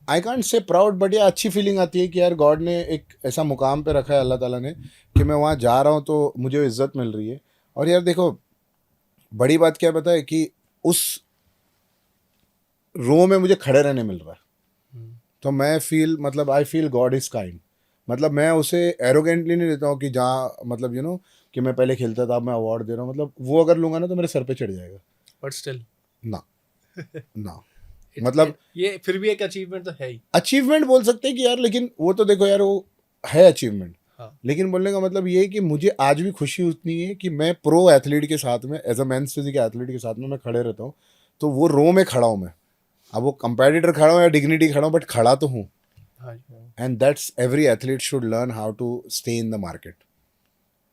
I can't say proud, but ये अच्छी फीलिंग आती है कि यार गॉड ने एक ऐसा मुकाम पे रखा है, अल्लाह ताला ने, कि मैं वहाँ जा रहा हूँ तो मुझे इज्जत मिल रही है। और यार देखो, बड़ी बात क्या पता है कि उस रो में मुझे खड़े रहने मिल रहा है। तो मैं फील, मतलब I feel God is kind. मतलब मैं उसे एरोगेंटली नहीं लेता हूँ कि जहाँ मतलब कि मैं पहले खेलता था अब मैं अवार्ड दे रहा हूँ। मतलब वो अगर लूँगा ना तो मेरे सर पे चढ़ जाएगा बट स्टिल ना। ना मतलब ये फिर भी एक अचीवमेंट तो है ही। अचीवमेंट बोल सकते हैं कि यार, लेकिन वो तो देखो यार, वो है अचीवमेंट। हाँ। लेकिन बोलने का मतलब ये है कि मुझे आज भी खुशी उतनी है कि मैं प्रो एथलीट के साथ में, as a men's physique athlete के साथ में मैं खड़े रहता हूँ। तो वो रो में खड़ा हूँ मैं, अब वो कंपेटिटर खड़ा हूँ या डिग्निटी खड़ा हूँ, बट खड़ा तो हूँ। हाँ जी। And that's every athlete should learn how to stay in the market.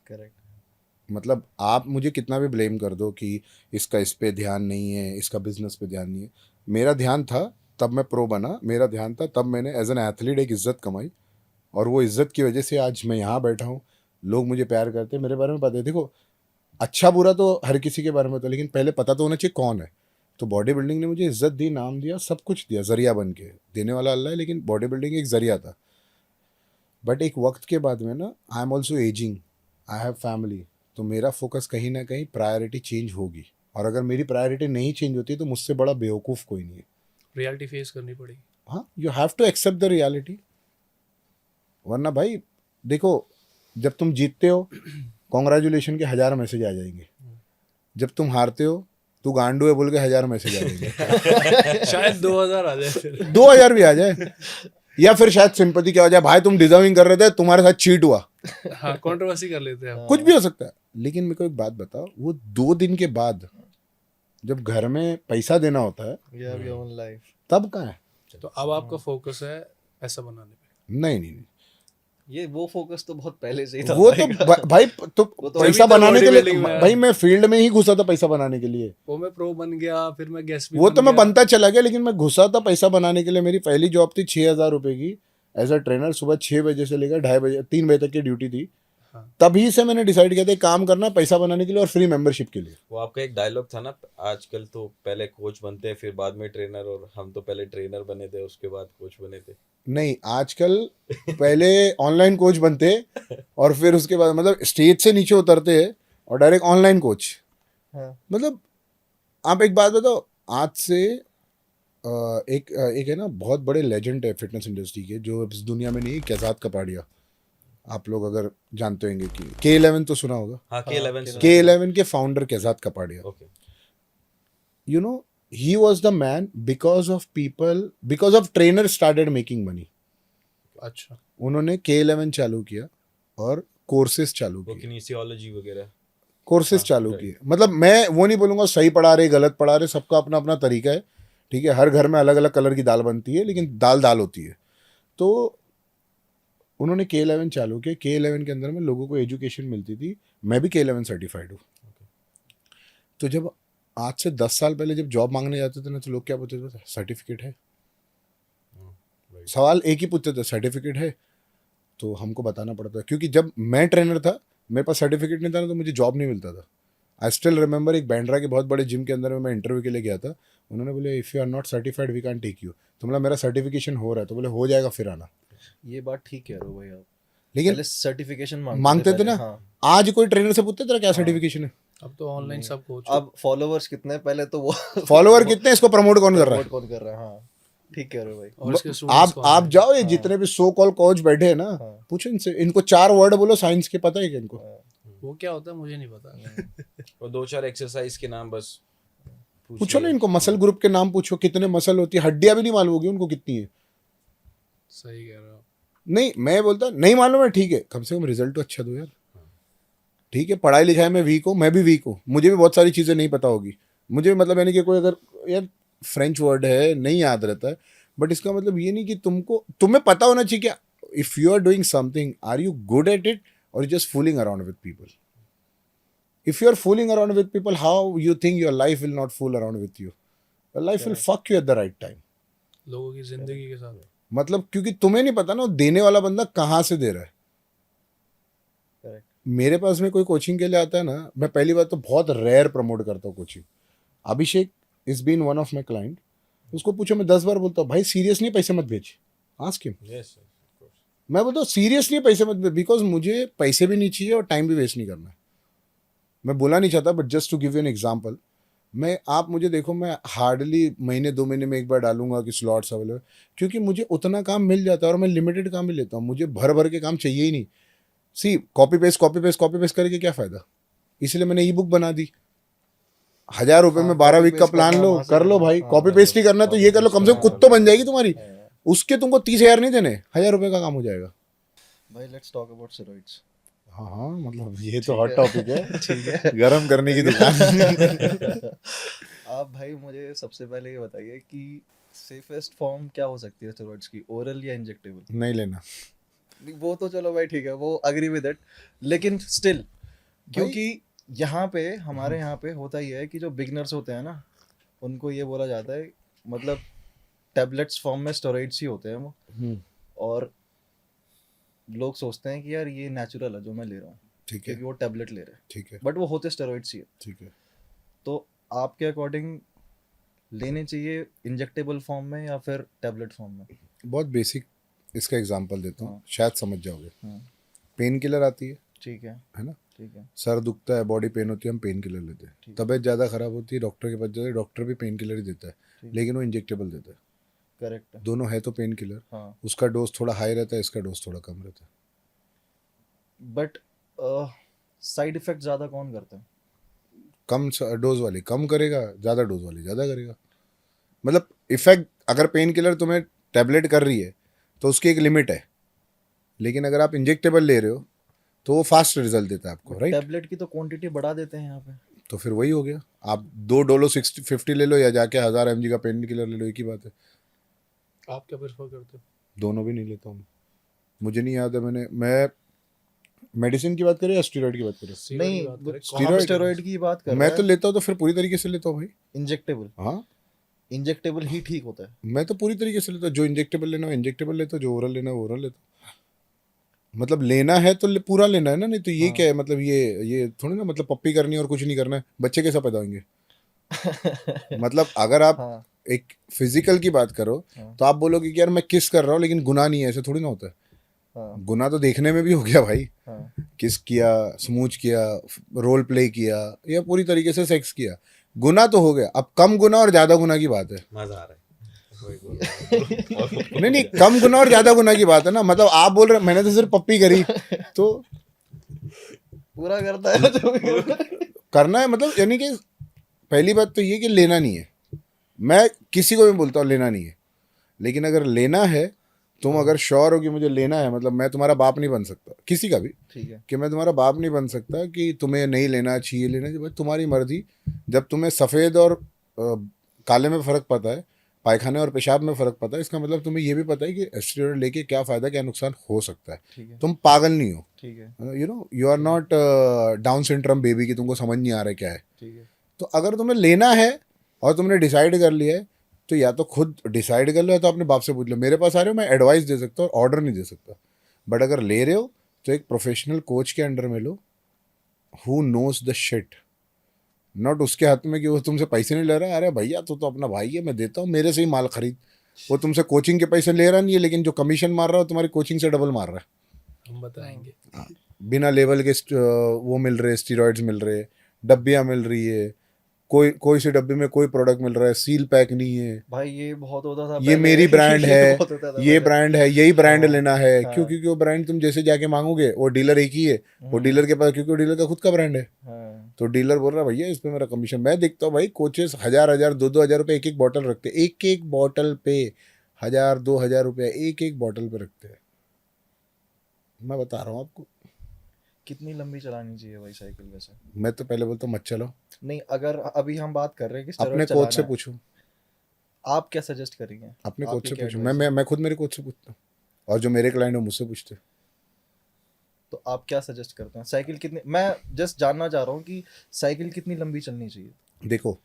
Correct. मतलब आप मुझे कितना भी ब्लेम कर दो कि इसका इस पे ध्यान नहीं है, इसका बिजनेस पे ध्यान नहीं है, मेरा ध्यान था तब मैं प्रो बना, मेरा ध्यान था तब मैंने एज एन एथलीट एक इज़्ज़त कमाई, और वो इज़्ज़त की वजह से आज मैं यहाँ बैठा हूँ। लोग मुझे प्यार करते हैं, मेरे बारे में पता है। देखो, अच्छा बुरा तो हर किसी के बारे में होता है, लेकिन पहले पता तो होना चाहिए कौन है। तो बॉडी बिल्डिंग ने मुझे इज़्ज़त दी, नाम दिया, सब कुछ दिया, ज़रिया बन के। देने वाला अल्लाह है, लेकिन बॉडी बिल्डिंग एक ज़रिया था। बट एक वक्त के बाद में ना, I am also ageing, I have family, तो मेरा फोकस कहीं ना कहीं प्रायोरिटी चेंज होगी। और अगर मेरी प्रायोरिटी नहीं चेंज होती तो मुझसे बड़ा बेवकूफ़ कोई नहीं है। रियलिटी फेस करनी पड़ेगी। हाँ, you have to accept the reality. वरना भाई देखो, जब तुम जीतते हो कॉन्ग्रेचुलेशन के 1000 मैसेज आ जाएंगे, जब तुम हारते हो तू गांडू है बोल के 1000 मैसेज आ जाएंगे। शायद 2000 आ जाए फिर। 2000 भी आ जाए, या फिर शायद सिंपैथी क्या हो जाए, भाई तुम डिजर्विंग कर रहे थे, तुम्हारे साथ चीट हुआ, हाँ कंट्रोवर्सी कर लेते हैं हम। कुछ भी हो सकता है। लेकिन मेरे को एक बात बताओ, वो 2 दिन के बाद जब घर में पैसा देना होता है, You have your own life. तब कहाँ है? तो अब आपका फोकस है पैसा बनाने पे। नहीं, ये वो फोकस तो बहुत पहले से ही था वो तो भाई तो वो तो पैसा अभी तो बनाने के body लिए building में है। भाई मैं फील्ड में ही घुसा था पैसा बनाने के लिए। वो मैं प्रो बन गया, फिर मैं गेस्ट भी वो बन तो मैं गया। बनता चला गया, लेकिन मैं घुसा था पैसा बनाने के लिए। मेरी पहली जॉब थी 6000 रुपए की, एज अ ट्रेनर सुबह 6 बजे से लेकर 2:30 बजे 3 बजे तक की ड्यूटी थी। हाँ। तभी से मैंने डिसाइड किया था काम करना पैसा बनाने के लिए और फ्री मेंबरशिप के लिए। वो आपका एक डायलॉग था ना, आजकल तो पहले कोच बनते हैं फिर बाद में ट्रेनर, और हम तो पहले ट्रेनर बने थे उसके बाद कोच बने थे। नहीं, आजकल पहले ऑनलाइन कोच बनते और फिर उसके बाद मतलब स्टेज से नीचे उतरते हैं और डायरेक्ट ऑनलाइन कोच। हाँ। मतलब आप एक बात बताओ, आज से एक है ना बहुत बड़े लेजेंड है फिटनेस इंडस्ट्री के जो इस दुनिया में नहीं है, कैजाद कपाड़िया। आप लोग अगर जानते होंगे कि K11 तो सुना होगा। हाँ, K11 K11 के founder Kaizad Kapadia. Okay. You know, he was the man because of people, because of trainers started making money. अच्छा, उन्होंने K11 चालू किया और कोर्सेज चालू वो किए, किनेसियोलॉजी वगैरह। कोर्सेज हाँ, चालू right. किए। मतलब मैं वो नहीं बोलूँगा सही पढ़ा रहे गलत पढ़ा रहे, सबका अपना अपना तरीका है, ठीक है। हर घर में अलग अलग कलर की दाल बनती है, लेकिन दाल दाल होती है। तो उन्होंने K11 चालू किया। K11 के अंदर में लोगों को एजुकेशन मिलती थी। मैं भी K11 सर्टिफाइड हूँ। तो जब आज से 10 साल पहले जब जॉब मांगने जाते थे ना, तो लोग क्या पूछते थे? सर्टिफिकेट है। सवाल एक ही पूछते थे, सर्टिफिकेट है? तो हमको बताना पड़ता है, क्योंकि जब मैं ट्रेनर था मेरे पास सर्टिफिकेट नहीं था ना, तो मुझे जॉब नहीं मिलता था। आई स्टिल रिमेंबर, एक बैंड्रा के बहुत बड़े जिम के अंदर में मैं इंटरव्यू के लिए गया था। उन्होंने बोले if you are not certified we can take you. तो बोला मेरा सर्टिफिकेशन हो रहा है, तो बोले हो जाएगा फिर आना। ये बात ठीक कह रहे हो भाई आप। लेकिन पहले सर्टिफिकेशन मांगते थे पहले, ना। हाँ। आज कोई ट्रेनर से पूछते तेरा क्या सर्टिफिकेशन है? अब तो ऑनलाइन सब कोच। अब फॉलोवर्स कितने हैं, पहले तो वो फॉलोअर कितने हैं, इसको प्रमोट कौन कर रहा है? कौन कर रहा है? हाँ, ठीक कह रहे हो भाई। और इसके students कौन आप हैं? जाओ, ये जितने भी सो कॉल कोच बैठे हैं ना, हाँ। पूछो इनसे, इनको 4 वर्ड बोलो साइंस के, पता है क्या इनको? वो क्या होता है मुझे नहीं पता। वो 2-4 एक्सरसाइज के नाम बस पूछो ना इनको, मसल ग्रुप के नाम पूछो, कितने मसल होती है, हड्डियां भी नहीं मालूम होगी उनको कितनी है। सही कह रहे हो। नहीं, मैं बोलता नहीं मालूम है, ठीक है, कम से कम रिजल्ट तो अच्छा दो यार। ठीक है, पढ़ाई लिखाई में वीक हो, मैं भी वीक हूँ, मुझे भी बहुत सारी चीज़ें नहीं पता होगी। मुझे भी मतलब यानी कि कोई अगर यार फ्रेंच वर्ड है नहीं याद रहता है, बट इसका मतलब ये नहीं कि तुम्हें पता होना चाहिए क्या। If you are doing something, are you good at it और just fooling around with people? If you are fooling around with people, how you think your life will not fool around with you? Your life will fuck you at the right time. लोगों की जिंदगी के साथ। मतलब क्योंकि तुम्हें नहीं पता ना वो देने वाला बंदा कहाँ से दे रहा है। Correct. मेरे पास में कोई कोचिंग के लिए आता है ना, मैं पहली बात तो बहुत रेयर प्रमोट करता हूँ coaching. Abhishek is been one of my client. उसको पूछो, मैं 10 बार बोलता हूँ भाई सीरियस नहीं, पैसे मत भेज। Ask him. यस, मैं बोलता हूँ सीरियस नहीं, पैसे मत भेज, बिकॉज मुझे पैसे भी नहीं चाहिए और टाइम भी वेस्ट नहीं करना है। मैं बोला नहीं चाहता, but just to give you an example, आप मुझे देखो, मैं हार्डली महीने 2 महीने में एक बार डालूंगा कि स्लॉट्स अवेलेबल, क्योंकि मुझे उतना काम मिल जाता है और मैं लिमिटेड काम ही लेता हूँ। मुझे भर भर के काम चाहिए ही नहीं। सी कॉपी पेस्ट करके क्या फ़ायदा? इसलिए मैंने ई बुक बना दी। 1000 रुपये में 12 वीक का प्लान लो, कर लो भाई। कॉपी पेस्ट ही करना तो ये कर लो, कम से कम कुछ तो बन जाएगी तुम्हारी। उसके तुमको 30,000 नहीं देने, 1000 रुपये का काम हो जाएगा। भाई लेट्स टॉक अबाउट स्टेरॉइड्स। हाँ, मतलब ये तो हॉट टॉपिक है। ठीक है। गरम करने की दुकान। आप भाई मुझे सबसे पहले ये बताइए कि सेफेस्ट फॉर्म क्या हो सकती है स्टेरॉइड्स की, ओरल या इंजेक्टेबल? नहीं लेना। वो तो चलो भाई ठीक है, वो अग्री विद इट, लेकिन स्टिल क्योंकि यहाँ पे हमारे यहाँ पे होता ही है कि जो बिगनर्स होते हैं ना, उनको ये बोला जाता है मतलब टैबलेट्स फॉर्म में स्टेरॉइड्स ही होते हैं वो, और लोग सोचते हैं कि यार ये नेचुरल है जो मैं ले रहा हूँ, ठीक है, क्योंकि वो टैबलेट ले रहे हैं, ठीक है, बट वो होते स्टेरॉइड्स ही है। ठीक है। तो आपके अकॉर्डिंग लेने चाहिए इंजेक्टेबल फॉर्म में या फिर टैबलेट फॉर्म में? बहुत बेसिक इसका एग्जांपल देता हूँ, हाँ। शायद समझ जाओगे। हाँ, पेन किलर आती ठीक है है ना? ठीक है। सर दुखता है, बॉडी पेन होती है, हम पेन किलर लेते हैं। ठीक। तबीयत ज़्यादा खराब होती है, डॉक्टर के पास जाते हैं, डॉक्टर भी पेन किलर ही देता है, ठीक। लेकिन वो इंजेक्टेबल देता है। करेक्ट है। दोनों है तो पेन किलर, हाँ, उसका डोज थोड़ा हाई रहता है, इसका डोज थोड़ा कम रहता है। बट साइड इफेक्ट ज़्यादा कौन करता है? कम डोज वाली कम करेगा, ज़्यादा डोज वाली ज़्यादा करेगा। मतलब इफेक्ट अगर पेन किलर तुम्हें टैबलेट कर रही है तो उसकी एक लिमिट है, लेकिन अगर आप इंजेक्टेबल ले रहे हो तो वो फास्ट रिजल्ट देता है आपको, राइट? टैबलेट की तो क्वांटिटी बढ़ा देते हैं यहाँ पे। तो फिर वही हो गया, आप 2 डोलो 50 ले लो या जाके 1000 mg का पेन किलर ले लो, एक ही बात है। आप क्या प्रेफर करते हो? दोनों भी नहीं लेता हूँ। मुझे नहीं याद है मैं मेडिसिन की बात करें या स्टीरॉइड की बात करें? Steroid नहीं, की बात करें, हम steroid- स्टेरॉइड की बात कर मैं रहे तो हैं। लेता हूँ तो फिर पूरी तरीके से लेता हूँ भाई। इंजेक्टेबल। हाँ, इंजेक्टेबल ही ठीक होता है? मैं तो पूरी तरीके से लेता हूँ, जो इंजेक्टेबल लेना हो इंजेक्टेबल लेता हूँ, जो ओरल लेना हो ओरल लेता हूँ। मतलब लेना है तो पूरा लेना है ना, नहीं तो ये हाँ। क्या है, मतलब ये थोड़ी ना, मतलब पप्पी करनी है और कुछ नहीं करना है, बच्चे कैसा पैदा होंगे। मतलब अगर आप हाँ एक फिजिकल की बात करो हाँ तो आप बोलोगे कि यार मैं किस कर रहा हूँ लेकिन गुनाह नहीं है, ऐसे थोड़ी ना होता है। हाँ गुनाह तो देखने में भी हो गया भाई, हाँ। किस किया, स्मूच किया, रोल प्ले किया, या पूरी तरीके से सेक्स किया, गुनाह तो हो गया। अब कम गुनाह और ज्यादा गुनाह की बात है। मजा आ रहा है वही बोल रहा हूँ। नहीं नहीं, कम गुनाह और ज्यादा गुनाह की बात है ना। मतलब आप बोल रहे मैंने तो सिर्फ पप्पी करी, तो पूरा करता है जो भी करता है। करना है, मतलब यानी कि पहली बात तो ये कि लेना नहीं है। मैं किसी को भी बोलता हूँ लेना नहीं है, लेकिन अगर लेना है, तुम अगर श्योर हो कि मुझे लेना है, मतलब मैं तुम्हारा बाप नहीं बन सकता किसी का भी, ठीक है। कि मैं तुम्हारा बाप नहीं बन सकता कि तुम्हें नहीं लेना चाहिए, लेना चाहिए, भाई तुम्हारी मर्जी। जब तुम्हें सफ़ेद और काले में फ़र्क पता है, पायखाने और पेशाब में फ़र्क पता है, इसका मतलब तुम्हें ये भी पता है कि एस्टेरॉयड लेके क्या फ़ायदा क्या नुकसान हो सकता है। ठीक है। तुम पागल नहीं हो, ठीक है। You are not Down syndrome baby कि तुमको समझ नहीं आ रहा है क्या है। ठीक है। तो अगर तुम्हें लेना है और तुमने डिसाइड कर लिया है, तो या तो खुद डिसाइड कर लो, या तो अपने बाप से पूछ लो। मेरे पास आ रहे हो, मैं एडवाइस दे सकता हूँ, ऑर्डर नहीं दे सकता, बट अगर ले रहे हो तो एक प्रोफेशनल कोच के अंडर में लो, who knows the shit, not उसके हाथ में कि वो तुमसे पैसे नहीं ले रहा है। अरे भैया तो अपना भाई है, मैं देता हूँ, मेरे से ही माल खरीद। वो तुमसे कोचिंग के पैसे ले रहा नहीं है, लेकिन जो कमीशन मार रहा है वो तुम्हारी कोचिंग से डबल मार रहा है। हम बताएंगे। बिना लेवल के वो मिल रहे, स्टीरॉइड्स मिल रहे, डब्बियाँ मिल रही है, कोई कोई सी डब्बी में कोई प्रोडक्ट मिल रहा है, सील पैक नहीं है, भाई ये बहुत होता था ये पहले। मेरी ब्रांड ये है, बहुत होता था ये पहले। ब्रांड है, यही ब्रांड हाँ, लेना है। हाँ। क्यों? क्योंकि वो ब्रांड तुम जैसे जाके मांगोगे, वो डीलर एक ही है, वो डीलर के पास, क्योंकि वो डीलर का खुद का ब्रांड है, हाँ। तो डीलर बोल रहा है भैया इस पे मेरा कमीशन। मैं देखता हूँ भाई कोचेस 1000 दो हजार रुपये एक एक बॉटल रखते हैं, एक एक बॉटल पे 1000 2000 रुपये एक एक बॉटल पे रखते हैं। मैं बता रहा हूँ आपको। कितनी लंबी चलानी चाहिए भाई साइकिल वैसे? मैं तो पहले बोलता हूँ मत चलो, नहीं, अगर अभी हम बात कर रहे हैं कि अपने स्टेरॉइड कोच से चलाना है, पूछो, आप क्या सजेस्ट करेंगे? अपने आपकी कोच से क्या पूछो। advice है? मैं खुद मेरे कोच से पूछता हूँ, और जो मेरे क्लाइंट है मुझसे पूछते हैं। तो आप क्या सजेस्ट करते हैं? साइकिल कितनी, मैं जस्ट जानना चाह रहा हूँ कि साइकिल कितनी लंबी चलनी चाहिए? देखो,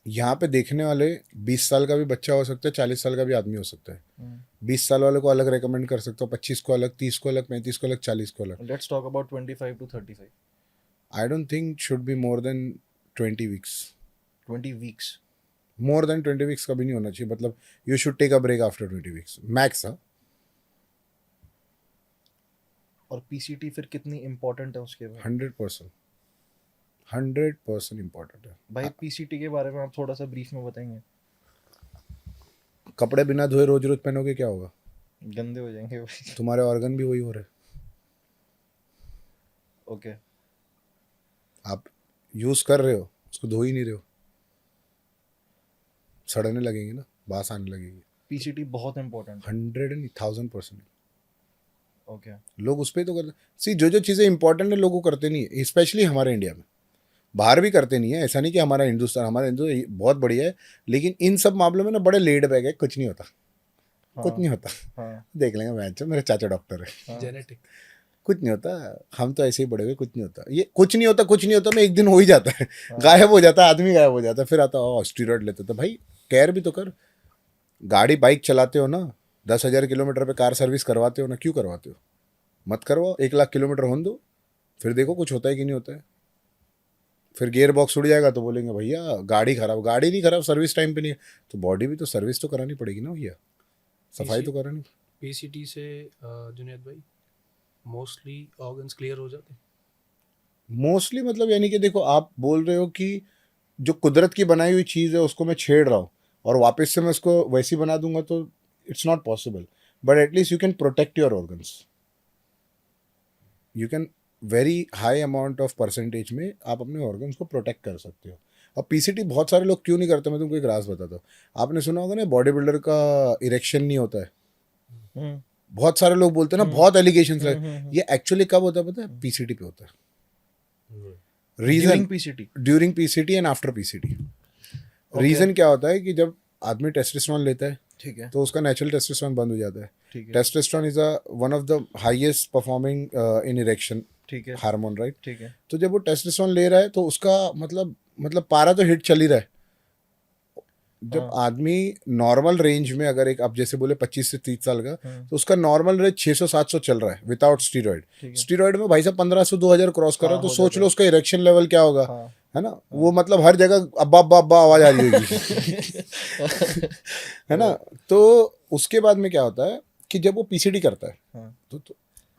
यहाँ पे देखने वाले 20 साल का भी बच्चा हो सकता है, 40 साल का भी आदमी हो सकता है। 20 साल वाले को अलग रेकमेंड कर सकता हूँ, 25 को अलग, 30 को अलग, 35 को अलग, 40 को अलग। Let's talk about 25 to 35। I don't think should be more than 20 weeks. 20 weeks? More than 20 weeks कभी नहीं होना चाहिए, मतलब you should take a break after 20 weeks max. हाँ, और पीसीटी फिर कितनी इंपॉर्टेंट है उसके बाद? 100%, 100% इम्पोर्टेंट है। भाई पीसीटी के बारे में आप थोड़ा सा ब्रीफ में बताएंगे? कपड़े बिना धोए रोज रोज पहनोगे क्या होगा? गंदे हो जाएंगे भाई। तुम्हारे ऑर्गन भी वही हो रहे हैं। ओके। आप यूज कर रहे हो, उसको धो ही नहीं रहे हो, सड़ने लगेंगे ना, बास आने लगेगी। पीसीटी बहुत इंपॉर्टेंट है। 100,000%। ओके। लोग उस पर तो करते, सी जो जो चीज़ें इंपॉर्टेंट है लोगों करते नहीं है, स्पेशली हमारे इंडिया में। बाहर भी करते नहीं है, ऐसा नहीं कि हमारा हिंदुस्तान, हमारा हिंदुस्तान बहुत बढ़िया है, लेकिन इन सब मामलों में ना बड़े लेड बैग है, कुछ नहीं होता, कुछ नहीं होता। हाँ। देख लेंगे मैच, मेरे चाचा डॉक्टर है, जेनेटिक। कुछ नहीं होता, हम तो ऐसे ही बड़े हुए, कुछ नहीं होता, ये कुछ नहीं होता, कुछ नहीं होता में एक दिन हो ही जाता है, गायब हो जाता है, आदमी गायब हो जाता है, फिर आता है स्टीरॉइड लेते। तो भाई केयर भी तो कर। गाड़ी बाइक चलाते हो ना, 10,000 किलोमीटर पे कार सर्विस करवाते हो ना, क्यों करवाते हो? मत करवाओ, 1 लाख किलोमीटर होने दो, फिर देखो कुछ होता है कि नहीं होता है। फिर गियर बॉक्स उड़ जाएगा तो बोलेंगे भैया गाड़ी खराब, गाड़ी नहीं खराब, सर्विस टाइम पे नहीं है, तो बॉडी भी तो सर्विस तो करानी पड़ेगी ना भैया, सफाई तो करानी। पीसीटी से जुनैद भाई मोस्टली ऑर्गन्स क्लियर हो जाते हैं। मोस्टली मतलब यानी कि देखो, आप बोल रहे हो कि जो कुदरत की बनाई हुई चीज़ है उसको मैं छेड़ रहा हूँ और वापस से मैं उसको वैसी बना दूंगा, तो it's not possible, but at least you can protect your organs. You can very high amount of percentage में आप अपने ऑर्गन्स को प्रोटेक्ट कर सकते हो। अब पीसीटी बहुत सारे लोग क्यों नहीं करते, मैं तुमको एक राज बताता हूँ। आपने सुना होगा ना, बॉडी बिल्डर का इरेक्शन नहीं होता है। हम्म। बहुत सारे लोग बोलते हैं ना, बहुत एलिगेशंस है, हम्म। ये एक्चुअली कब होता है पता है? पीसीटी पे होता है। Reason during PCT? During PCT and after PCT. Reason क्या होता है कि जब आदमी टेस्टोस्टेरोन लेता है ठीक है। तो उसका नेचुरल टेस्टोस्टेरोन बंद हो जाता है। ठीक है। Testosterone is one of the highest performing in erection ठीक है। Hormone, right? ठीक है। तो जब वो टेस्टोस्टेरोन ले रहा है तो उसका मतलब पारा तो हिट चल ही रहा है, जब हाँ। आदमी नॉर्मल रेंज में अगर एक आप जैसे बोले 25 से 30 साल का, हाँ। तो उसका नॉर्मल रेंज 600-700 चल रहा है विदाउट स्टीरॉइड। ठीक है। स्टीरॉइड में भाई साहब 1500-2000 क्रॉस कर रहा है, हाँ, तो हो सोच जाता लो है। उसका इरेक्शन लेवल क्या होगा, हाँ। है ना? वो मतलब हर जगह अब्बा अब्बा अब्बा आवाज आ रही होगी है ना? तो उसके बाद में क्या होता है कि जब वो पीसीडी करता है, हाँ। तो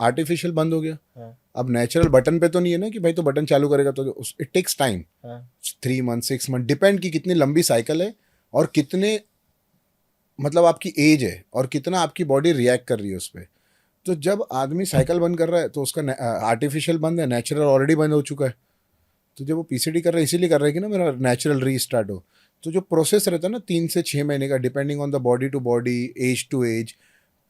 आर्टिफिशियल बंद हो गया। हाँ। अब नेचुरल बटन पे तो नहीं है ना कि भाई तो बटन चालू करेगा, तो इट टेक्स टाइम, हाँ। 3 मंथ 6 मंथ, डिपेंड की कितनी लंबी साइकिल है और कितने मतलब आपकी एज है और कितना आपकी बॉडी रिएक्ट कर रही है उस पर। तो जब आदमी साइकिल बंद कर रहा है तो उसका आर्टिफिशियल बंद है, नेचुरल ऑलरेडी बंद हो चुका है। तो जब वो पीसीडी कर रहा है इसीलिए कर रहा है कि ना मेरा नेचुरल रीस्टार्ट हो। तो जो प्रोसेस रहता है ना 3 से 6 महीने का, depending on the body to body, age to age,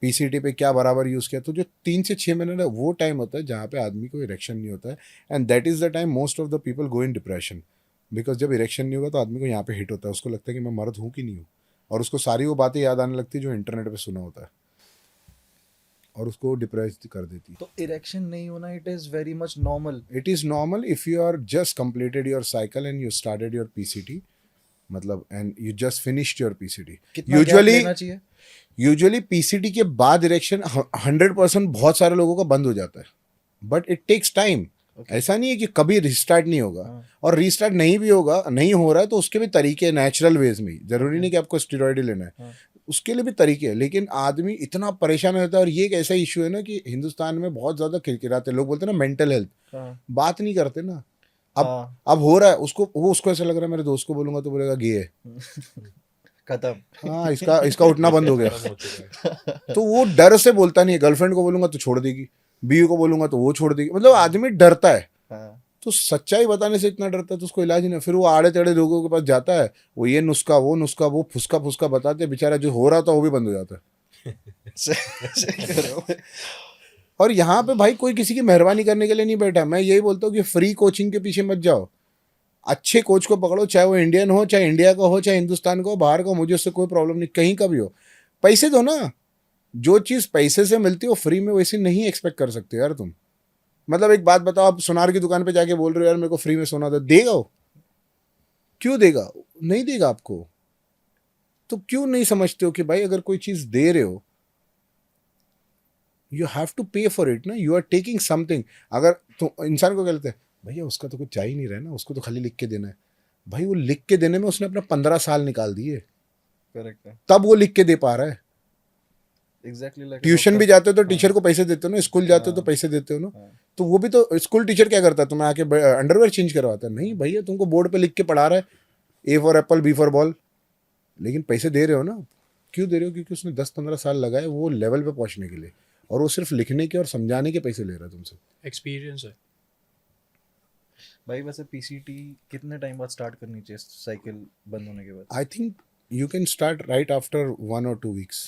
PCT पे क्या बराबर यूज़ किया, तो जो 3 से 6 महीने का वो टाइम होता है जहाँ पे आदमी को इरेक्शन नहीं होता है। And that is the time most of the people go in depression, because जब इरेक्शन नहीं होगा तो आदमी को यहाँ पे हिट होता है, उसको लगता है कि मैं मर्द हूँ कि नहीं हूँ, और उसको सारी वो बातें याद आने लगती है जो इंटरनेट पे सुना होता है, और उसको डिप्रेस कर देती है। तो इरेक्शन नहीं होना it is very much normal. It is normal if you are just completed your cycle and you started your PCT, मतलब and you just finished your PCT. कितना gap Usually लेना चाहिए? यूजुअली पीसीटी के बाद इरेक्शन 100% बहुत सारे लोगों का बंद हो जाता है, बट इट टेक्स टाइम। ऐसा नहीं है कि कभी रिस्टार्ट नहीं होगा, हाँ। और रिस्टार्ट नहीं भी होगा, नहीं हो रहा है तो उसके भी तरीके नेचुरल वेज में ही, जरूरी नहीं कि आपको स्टेरॉइड ही लेना है, हाँ। उसके लिए भी तरीके हैं। लेकिन आदमी इतना परेशान होता है, और ये एक ऐसा इशू है ना कि हिंदुस्तान में बहुत ज्यादा किरकिराते हैं लोग, बोलते हैं ना मेंटल हेल्थ, हाँ। बात नहीं करते ना। अब हाँ। अब हो रहा है उसको ऐसा लग रहा है मेरे दोस्त को बोलूंगा तो बोलेगा गे है, खत्म। हाँ इसका उठना बंद हो गया। खत्म हो चुका है। तो वो डर से बोलता नहीं है, गर्लफ्रेंड को बोलूंगा तो छोड़ देगी, बीवी को बोलूंगा तो वो छोड़ देगी, मतलब आदमी डरता है। हाँ। तो सच्चाई बताने से इतना डरता है तो उसको इलाज ही नहीं। फिर वो आड़े टेढ़े लोगों के पास जाता है, वो ये नुस्खा वो फुसका फुसका बताते हैं, बेचारा जो हो रहा था वो भी बंद हो जाता है। सही कर रहे हो। और यहाँ पे भाई कोई किसी की मेहरबानी करने के लिए नहीं बैठा। मैं यही बोलता हूँ कि फ्री कोचिंग के पीछे मत जाओ, अच्छे कोच को पकड़ो, चाहे वो इंडियन हो, चाहे इंडिया का हो, चाहे हिंदुस्तान का हो, बाहर का हो, मुझे उससे कोई प्रॉब्लम नहीं, कहीं का भी हो। पैसे दो ना, जो चीज़ पैसे से मिलती है वो फ्री में वैसे नहीं एक्सपेक्ट कर सकते यार तुम। मतलब एक बात बताओ, आप सुनार की दुकान पे जाके बोल रहे हो यार मेरे को फ्री में सोना दो, देगा वो? क्यों देगा? नहीं देगा आपको। तो क्यों नहीं समझते हो कि भाई अगर कोई चीज़ दे रहे हो, यू हैव टू पे फॉर इट ना, यू आर टेकिंग समथिंग। अगर तो इंसान को कहते हैं भैया उसका तो कुछ चाहिए ही नहीं रहा है ना, उसको तो खाली लिख के देना है। भाई वो लिख के देने में उसने अपना 15 साल निकाल दिए, करेक्ट है। तब वो लिख के दे पा रहा है। एग्जैक्टली लाइक ट्यूशन भी जाते हो तो टीचर को पैसे देते हो ना, स्कूल जाते हो तो पैसे देते हो ना। तो वो भी तो स्कूल टीचर क्या करता है, तुम्हें आके अंडरवेयर चेंज करवाता है? नहीं भैया, तुमको बोर्ड पे लिख के पढ़ा रहा है A for apple B for ball, लेकिन पैसे दे रहे हो ना। क्यों दे रहे हो? क्योंकि उसने 10-15 साल लगाए वो लेवल पे पहुंचने के लिए, और वो सिर्फ लिखने के और समझाने के पैसे ले रहा है तुमसे। एक्सपीरियंस है। भाई वैसे पीसीटी कितने टाइम बाद स्टार्ट करनी चाहिए साइकिल बंद होने के बाद? I think you can start right after 1 or 2 weeks,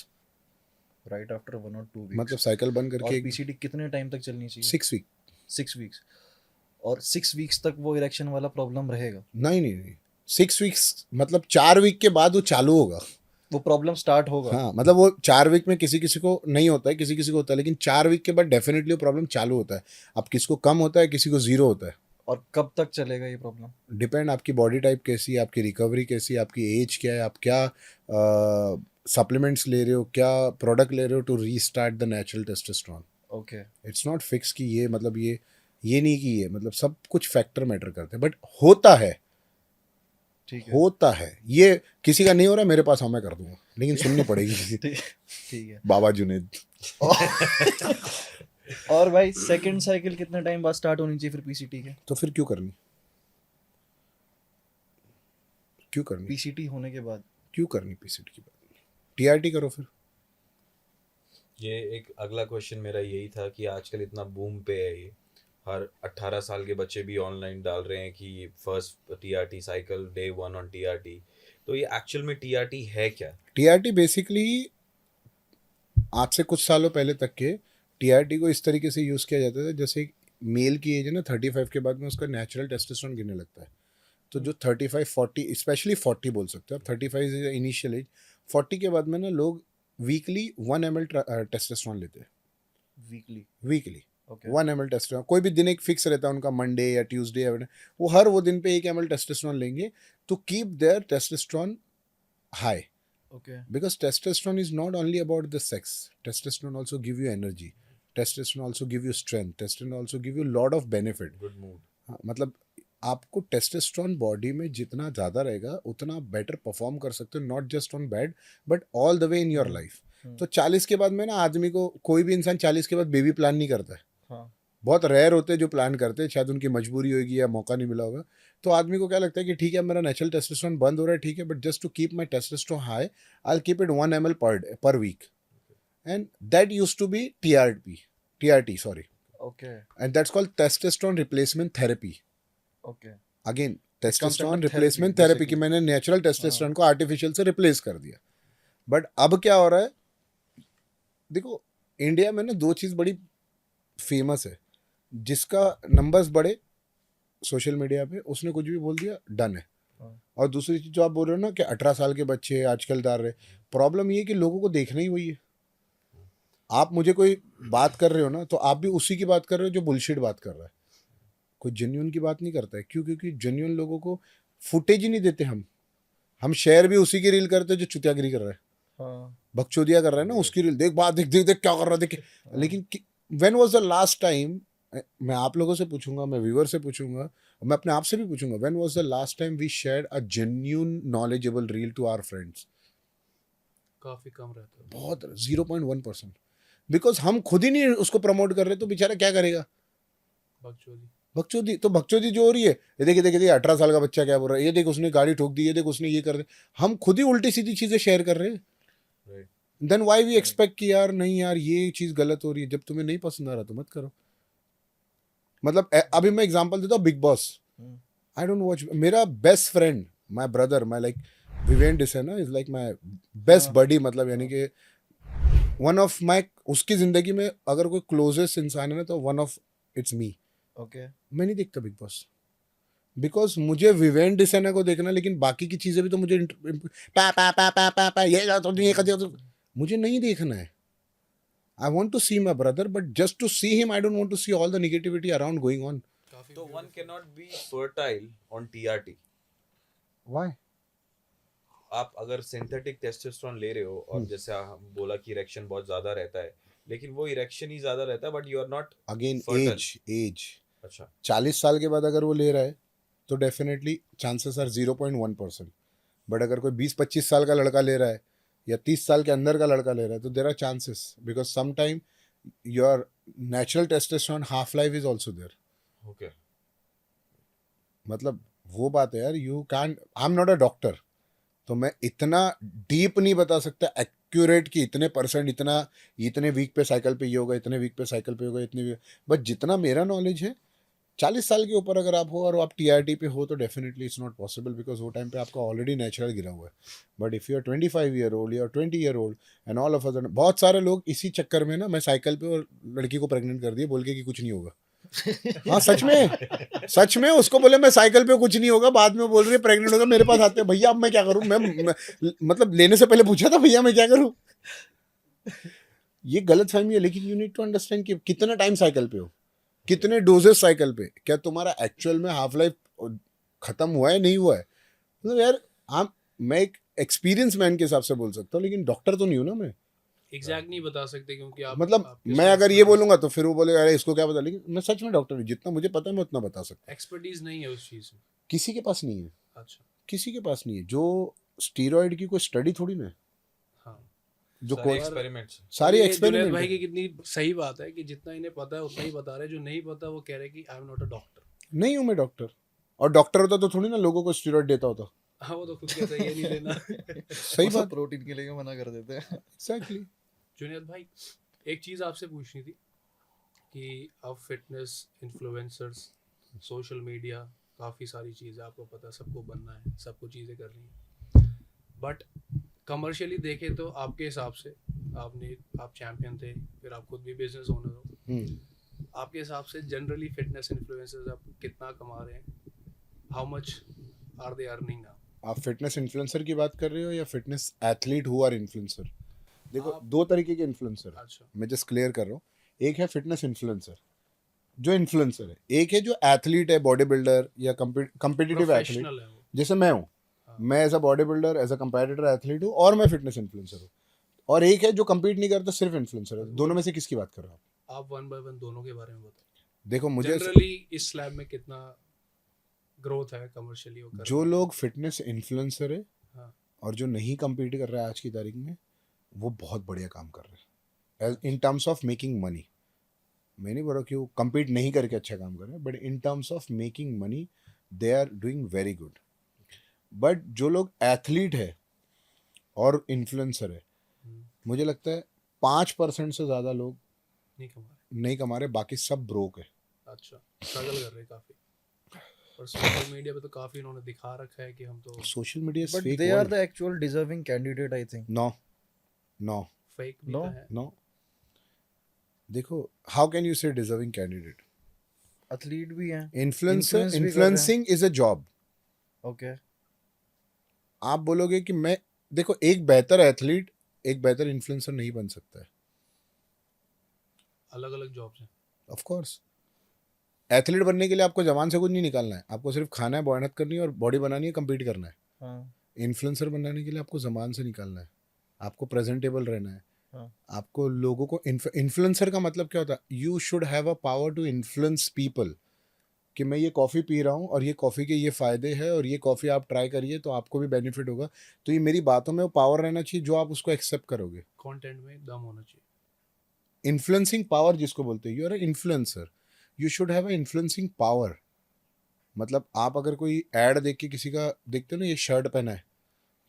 right after 1 or 2 weeks. मतलब साइकिल बंद और करके पीसीटी कितने टाइम तक चलनी चाहिए? 6 week। 6 वीक्स। और 6 वीक्स तक वो इरेक्शन वाला प्रॉब्लम रहेगा? नहीं 6 weeks मतलब 4 week के बाद वो चालू होगा। वो प्रॉब्लम स्टार्ट होगा? हाँ, मतलब वो 4 week में किसी किसी को नहीं होता है, किसी किसी को होता है, लेकिन 4 week के बाद डेफिनेटली वो प्रॉब्लम चालू होता है। अब किसको कम होता है, किसी को 0 होता है। और कब तक चलेगा ये प्रॉब्लम? डिपेंड आपकी बॉडी टाइप कैसी है, आपकी रिकवरी कैसी है, आपकी एज क्या है, आप क्या सप्लीमेंट्स ले रहे हो, क्या प्रोडक्ट ले रहे हो to restart the natural testosterone. Okay. It's not fix कि ये मतलब ये नहीं कि ये मतलब, सब कुछ फैक्टर मैटर करते हैं, बट होता है। ठीक है। होता है, ये किसी का नहीं हो रहा, मेरे पास मैं कर दूंगा, लेकिन सुननी पड़ेगी किसी ठीक है। बाबा जुनेद। और भाई सेकंड साइकिल कितने टाइम बाद स्टार्ट होनी चाहिए फिर पीसीटी के? तो फिर क्यों करनी पीसीटी होने के बाद क्यों करनी पीसीटी की बात? टीआरटी करो फिर। ये एक अगला क्वेश्चन मेरा यही था कि आजकल इतना बूम पे है ये, हर 18 साल के बच्चे भी ऑनलाइन डाल रहे हैं कि first TRT cycle day 1 on TRT. तो ये एक्चुअल में टीआरटी है क्या? टीआरटी बेसिकली आज से कुछ सालों पहले तक के टीआरटी को इस तरीके से यूज़ किया जाता था, जैसे मेल की एज है ना 35 के बाद में उसका नेचुरल टेस्टोस्टेरोन गिरने लगता है। तो जो 35-40 स्पेशली 40 बोल सकते हो आप, 35 इज इनिशियल एज, 40 के बाद में ना लोग वीकली 1 ml टेस्टोस्टेरोन लेते हैं। Weekly okay. 1 ml टेस्टोस्टेरोन, कोई भी दिन एक फिक्स रहता है उनका, मंडे या ट्यूसडे या वो हर वो दिन पे 1 ml टेस्टोस्टेरोन लेंगे to keep their testosterone high. Okay. Because testosterone is not only about the sex. Testosterone also give you energy. Testosterone also give you strength. Testosterone also give you lot of benefit. Good mood हाँ, मतलब आपको टेस्टोस्टेरोन बॉडी में जितना ज़्यादा रहेगा उतना बेटर परफॉर्म कर सकते हो, not just on bad but all the way in your life. तो 40 के बाद में ना आदमी को, कोई भी इंसान 40 के बाद बेबी प्लान नहीं करता है. हाँ. बहुत रेयर होते हैं जो प्लान करते हैं, शायद उनकी मजबूरी होगी या मौका नहीं मिला होगा. तो आदमी को क्या लगता है कि ठीक है मेरा नेचुरल टेस्टोस्टेरोन बंद हो रहा है, ठीक है, but just to keep my testosterone high I will keep it 1 ml per week. And that used to be TRT, sorry. Okay. And that's called testosterone replacement therapy. Okay. Again, comes testosterone under replacement therapy, therapy basically. कि मैंने नेचुरल टेस्टोस्टेरोन को आर्टिफिशियल से रिप्लेस कर दिया. बट अब क्या हो रहा है, देखो इंडिया में ना 2 चीज़ बड़ी फेमस है. जिसका नंबर्स बढ़े सोशल मीडिया पे, उसने कुछ भी बोल दिया, डन है. हाँ. और दूसरी चीज़ जो आप बोल रहे हो ना कि 18 साल के बच्चे आजकल डाल रहे, प्रॉब्लम ये है कि लोगों को देखना ही वही है. आप मुझे कोई बात कर रहे हो ना, तो आप भी उसी की बात कर रहे हो जो बुलशिट बात कर रहा है. कोई जेन्युइन की बात नहीं करता है. क्यों? क्योंकि जेन्युइन लोगों को फुटेज ही नहीं देते. हम शेयर भी उसी की रील करते हैं जो चुतियागिरी कर रहा है, हाँ. बकचोदिया कर रहा है ना, उसकी रील देख, बात देख देख देख क्या कर रहा है, देख. लेकिन when was the last time, मैं आप लोगों से पूछूंगा, मैं व्यूअर से पूछूंगा, और मैं अपने आप से भी पूछूंगा, when was the last time we shared a genuine knowledgeable reel to our friends? काफी कम रहता है. बहुत 0.1%. बिकॉज हम खुद ही नहीं उसको प्रमोट कर रहे, तो बेचारा क्या करेगा? बकचोदी. तो बकचोदी जो हो रही है, ये देखिए देखिए देखिए 18 साल का बच्चा क्या बोल रहा है, ये देख उसने गाड़ी ठोक दी, ये देख उसने ये कर दिया. हम खुद ही उल्टी सीधी चीजें शेयर कर रहे हैं. देन व्हाई वी एक्सपेक्ट कि यार नहीं यार ये चीज गलत हो रही है. जब तुम्हें नहीं पसंद आ रहा तो मत करो. मतलब अभी मैं एग्जांपल देता हूँ, Bigg Boss. I don't watch. मेरा best friend, my brother, my like Vivian Dsena is like my best buddy. मतलब यानी कि वन ऑफ माय, उसकी जिंदगी में अगर कोई क्लोजेस्ट इंसान है ना, तो one of it's me. Okay. मैं नहीं देखता बिग बॉस बिकॉज मुझे विवेन डिसेना को देखना, लेकिन बाकी की चीजें भी तो मुझे पा ये तो नहीं कर दिया, तो मुझे नहीं देखना है. I want to see my brother, but just to see him I don't want to see all the negativity around going on. तो one can not be fertile on TRT. Why? आप अगर सिंथेटिक टेस्टोस्टेरोन ले रहे हो और जैसे हम बोला कि इरेक्शन बहुत ज्यादा रहता है, लेकिन वो इरेक्शन ही ज्यादा रहता है, but you are not again fertile. Age. अच्छा. 40 साल के बाद अगर वो ले रहा है तो डेफिनेटली चांसेस आर 0.1%. बट अगर कोई 20-25 साल का लड़का ले रहा है या 30 साल के अंदर का लड़का ले रहा है, तो there are chances, because some time your natural testosterone half life is also there. Okay. मतलब वो बात है यार, you can, I am not a doctor, तो मैं इतना डीप नहीं बता सकता एक्यूरेट कि इतने परसेंट, इतने वीक पे साइकिल पे ये होगा, इतने वीक पे साइकिल पे होगा, इतने. बट जितना मेरा नॉलेज है, 40 साल के ऊपर अगर आप हो और आप TRT पे हो, तो definitely it's not possible, because वो टाइम पे आपका ऑलरेडी नेचुरल गिरा हुआ है. But if you are 25 year old या 20 year old and all of a sudden, बहुत सारे लोग इसी चक्कर में ना, मैं साइकिल पे और लड़की को प्रेग्नेंट कर दिया बोल के कि कुछ नहीं होगा. हाँ सच में उसको बोले मैं साइकिल पे कुछ नहीं होगा, बाद में बोल रही है प्रेग्नेंट होगा, मेरे पास आते हैं, भैया अब मैं क्या करूं, मैं मतलब लेने से पहले पूछा था भैया मैं क्या करूं. ये गलत फहमी है. लेकिन यू नीड टू अंडरस्टैंड कि कितना टाइम साइकिल पे हो, कितने डोजेस साइकिल पे, क्या तुम्हारा एक्चुअल में हाफ लाइफ खत्म हुआ है, नहीं हुआ है. मतलब यार मैं एक एक्सपीरियंस मैन के हिसाब से बोल सकता हूँ, लेकिन डॉक्टर तो नहीं हूँ ना मैं. एग्जैक्ट नहीं बता सकते क्योंकि आप मतलब आपके मैं साथ अगर ये बोलूंगा तो फिर वो बोलेगा अरे इसको क्या पता. लेकिन मैं सच में डॉक्टर हूँ, जितना मुझे पता है मैं उतना बता सकता हूँ. एक्सपर्टीज नहीं है उस चीज में. किसी के पास नहीं है. अच्छा. किसी के पास नहीं है. जो स्टीरॉयड की कोई स्टडी थोड़ी ना है. हाँ. जो सारे कोई एक्सपेरिमेंट्स. सारी ये जुनैद भाई एक्सपेरिमेंट. की कितनी सही बात है कि जितना इन्हें पता है उतना ही बता रहे हैं, जो नहीं पता वो कह रहे हैं कि आई एम नॉट अ डॉक्टर. नहीं हूँ मैं डॉक्टर. और डॉक्टर होता तो थोड़ी ना लोगों को स्टीरॉयड देता होता. हाँ वो तो खुद कहता है ये नहीं लेना. सही बात. प्रोटीन के लिए मना कर देते हैं. एग्जैक्टली. जुनैद भाई एक चीज़ आपसे पूछनी थी कि आप फिटनेस इन्फ्लुएंसर्स, सोशल मीडिया, काफ़ी सारी चीज़ें आपको पता है, सबको बनना है, सबको चीज़ें करनी है, बट कमर्शियली देखें तो आपके हिसाब से आप चैंपियन थे, फिर आप खुद भी बिजनेस ओनर हो, आपके हिसाब से जनरली फिटनेस इन्फ्लुएंसर्स आप कितना कमा रहे हैं? How much are they earning now? आप फिटनेस इन्फ्लुएंसर की बात कर रहे हो या fitness athlete who are influencer? देखो आप- 2 तरीके के इन्फ्लुएंसर. अच्छा. मैं जस्ट क्लियर कर रहा हूँ. एक है फिटनेस इन्फ्लुएंसर जो इन्फ्लुएंसर है, एक है जो एथलीट है, बॉडी बिल्डर या कम्पिटिटिव एथलीट प्रोफेशनल है वो. जैसे मैं हूँ. हाँ. मैं as a bodybuilder, as a competitor athlete हूँ, और मैं फिटनेस इन्फ्लुएंसर हूँ। और एक है जो कम्पीट नहीं करता, सिर्फ इन्फ्लुएंसर है। दोनों में से किसकी बात कर रहे हो आप? आप वन बाय वन दोनों के बारे में बताइए। देखो मुझे जनरली इस स्लैब में कितना ग्रोथ है कमर्शियली वो कर जो पा रहे लोग फिटनेस इन्फ्लुएंसर है हैं? हाँ, और जो नहीं कम्पीट कर रहा है आज की तारीख में, वो बहुत बढ़िया काम कर रहे हैं इन टर्म्स ऑफ मेकिंग मनी। मैं नहीं बोल रहा कि वो कम्पीट नहीं करके अच्छा काम कर रहे हैं, but in terms of making money they are doing very good. But जो लोग एथलीट है और इन्फ्लुएंसर है, मुझे लगता है 5% से ज़्यादा लोग नहीं कमा रहे। नहीं कमा रहे, बाकी सब ब्रोक है। अच्छा, स्ट्रगल कर रहे हैं काफी। और सोशल मीडिया पे तो काफी इन्होंने दिखा रखा है कि हम तो social media But fake they are world. the actual deserving candidate, I think. No no fake भी No. तो है। नो, देखो how can you say deserving candidate? Athlete भी हैं. इन्फ्लुएंसर, Influence भी कर रहे हैं. Influencing is a job. Okay. आप बोलोगे कि मैं, देखो एक बेहतर एथलीट एक बेहतर इन्फ्लुएंसर नहीं बन सकता है, अलग अलग जॉब्स हैं। Of course. एथलीट बनने के लिए आपको जवान से कुछ नहीं निकालना है, आपको सिर्फ खाना है, मेहनत करनी है और बॉडी बनानी है, कम्पीट करना है। हाँ. इन्फ्लुएंसर बनाने के लिए आपको जबान से निकालना है, आपको प्रेजेंटेबल रहना है, हाँ. आपको लोगों को इन्फ्लुएंसर का मतलब क्या होता है? You should have a power to influence people कि मैं ये कॉफ़ी पी रहा हूँ और ये कॉफ़ी के ये फ़ायदे हैं और ये कॉफ़ी आप ट्राई करिए तो आपको भी बेनिफिट होगा। तो ये मेरी बातों में वो पावर रहना चाहिए जो आप उसको एक्सेप्ट करोगे। कंटेंट में दम होना चाहिए। इन्फ्लुएंसिंग पावर जिसको बोलते हैं, you are a influencer, you should have a influencing power. मतलब आप अगर कोई ऐड देख के किसी का देखते हो ना, ये शर्ट पहना है,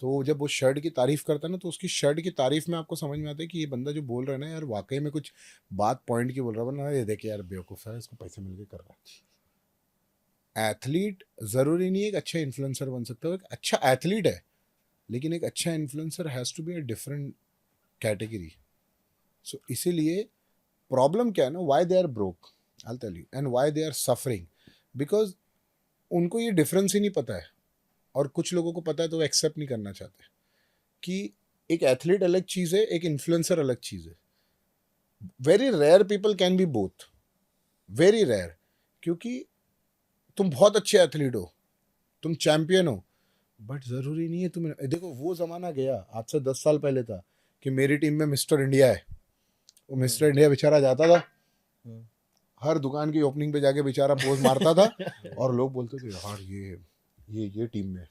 तो जब वो शर्ट की तारीफ करता है ना, तो उसकी शर्ट की तारीफ में आपको समझ में आता है कि ये बंदा जो बोल रहा है ना यार, वाकई में कुछ बात पॉइंट की बोल रहा है, वरना ये देखिए यार बेवकूफ़ है, इसको पैसे मिल के कर रहा है। एथलीट ज़रूरी नहीं एक अच्छा इन्फ्लुएंसर बन सकता है, एक अच्छा एथलीट है, लेकिन एक अच्छा influencer has to be a different category. So इसीलिए प्रॉब्लम क्या है ना, why they are broke, I tell you, and why they are suffering, because उनको ये डिफरेंस ही नहीं पता है। और कुछ लोगों को पता है तो वो एक्सेप्ट नहीं करना चाहते कि एक एथलीट अलग चीज़ है, एक इन्फ्लुएंसर अलग चीज़ है। Very rare people can be both, very rare, क्योंकि तुम बहुत अच्छे एथलीट हो, तुम चैंपियन हो, बट ज़रूरी नहीं है तुम। देखो वो ज़माना गया, आज से 10 साल पहले था कि मेरी टीम में मिस्टर इंडिया है। वो मिस्टर इंडिया बेचारा जाता था, हर दुकान की ओपनिंग पे जाके बेचारा पोज मारता था और लोग बोलते थे यार ये टीम में।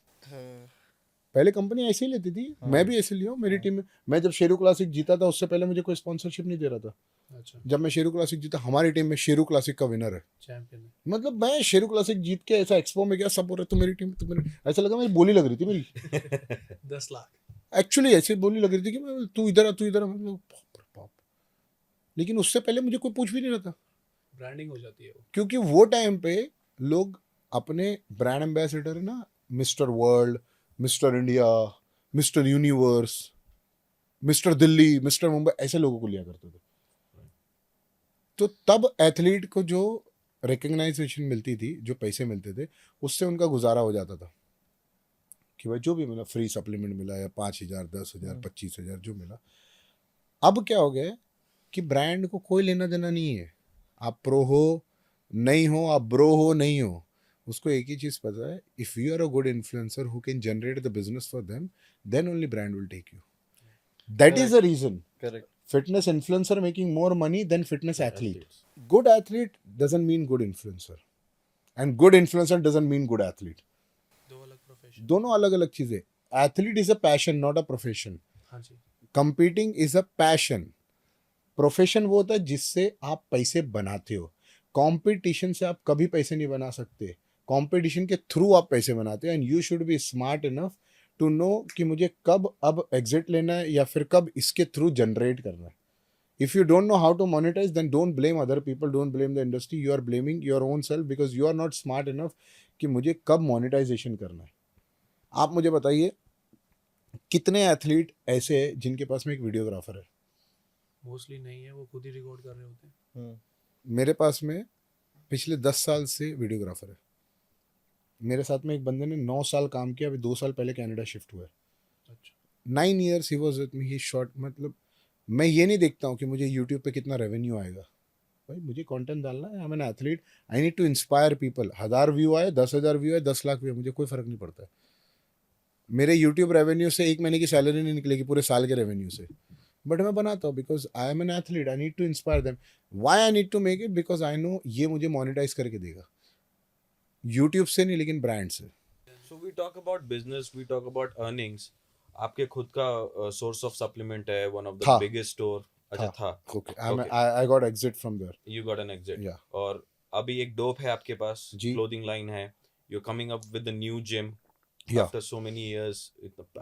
पहले कंपनी ऐसे ही लेती थी, मैं भी ऐसे लिया हूँ मेरी टीम में। मैं जब शेरू क्लासिक जीता था उससे पहले मुझे कोई स्पॉन्सरशिप नहीं दे रहा था। अच्छा, जब मैं शेरू क्लासिक जीता, हमारी टीम में शेरू क्लासिक का विनर है, चैंपियन है। मतलब मैं शेरू क्लासिक जीत के ऐसा एक्सपो में गया, सब बोल रहे तो मेरी टीम, तो मेरी, ऐसा लगा मेरी बोली लग रही थी मेरी 10 लाख। एक्चुअली ऐसी बोली लग रही थी कि मैं तू इधर आ तू इधर आ, मतलब बाप रे बाप। लेकिन उससे पहले मुझे कोई पूछ भी नहीं रहा था, ब्रांडिंग हो जाती है वो। क्योंकि वो टाइम पे लोग अपने ब्रांड एम्बेसडर ना, mister world, mister India, mister universe, mister Delhi, mister Mumbai, ऐसे लोगों को लिया करते थे। तो तब एथलीट को जो रिकग्नाइजेशन मिलती थी, जो पैसे मिलते थे, उससे उनका गुजारा हो जाता था कि भाई जो भी मिला, फ्री सप्लीमेंट मिला या 5,000 10,000 25,000 जो मिला। अब क्या हो गया कि ब्रांड को कोई लेना देना नहीं है, आप प्रो हो नहीं हो, आप ब्रो हो नहीं हो, उसको एक ही चीज़ पता है, if you are a good influencer who can generate the business for them, then only brand will take you. That is the reason Correct. fitness influencer making more money than fitness athlete. Good athlete doesn't mean good influencer, and good influencer doesn't mean good athlete. दो अलग प्रोफेशन। दोनों अलग अलग चीजें। Athlete is a passion, not a profession. हाँ जी। Competing is a passion. Profession वो होता है जिससे आप पैसे बनाते हो। Competition से आप कभी पैसे नहीं बना सकते। Competition के थ्रू आप पैसे बनाते हो, and you should be smart enough to know कि मुझे कब अब एग्जिट लेना है या फिर कब इसके थ्रू जनरेट करना है। If you don't know how to monetize, then don't blame other people, don't blame the industry, you are blaming your own self, because you are not smart enough कि मुझे कब मोनेटाइजेशन करना है। आप मुझे बताइए कितने एथलीट ऐसे हैं जिनके पास में एक वीडियोग्राफर है? मोस्टली नहीं है, वो खुद ही रिकॉर्ड कर रहे होते हैं। मेरे पास में पिछले 10 साल से वीडियोग्राफर है। मेरे साथ में एक बंदे ने 9 साल काम किया, अभी 2 साल पहले कनाडा शिफ्ट हुआ है। अच्छा, 9 years he was with me, he short. मतलब मैं ये नहीं देखता हूँ कि मुझे यूट्यूब पे कितना रेवेन्यू आएगा, भाई मुझे कंटेंट डालना है, I am an athlete, I need to inspire people. 1000 view आए, 10,000 व्यू आए, 10 लाख व्यू आए, मुझे कोई फ़र्क नहीं पड़ता है। मेरे यूट्यूब रेवेन्यू से 1 महीने की सैलरी नहीं निकलेगी पूरे साल के रेवेन्यू से, बट मैं बनाता हूँ because I am an athlete, I need to inspire them. Why I need to make it? Because I know ये मुझे मोनेटाइज करके देगा, यूट्यूब से नहीं लेकिन ब्रांड से। So we talk about business, we talk about earnings. आपके खुद का source of supplement है, one of the था। biggest store. अच्छा था। Okay, Okay. I got exit from there. You got an exit. Yeah. और अभी एक डोप है आपके पास, जी। क्लोथिंग लाइन है. You're coming up with a new gym Yeah. after so many years.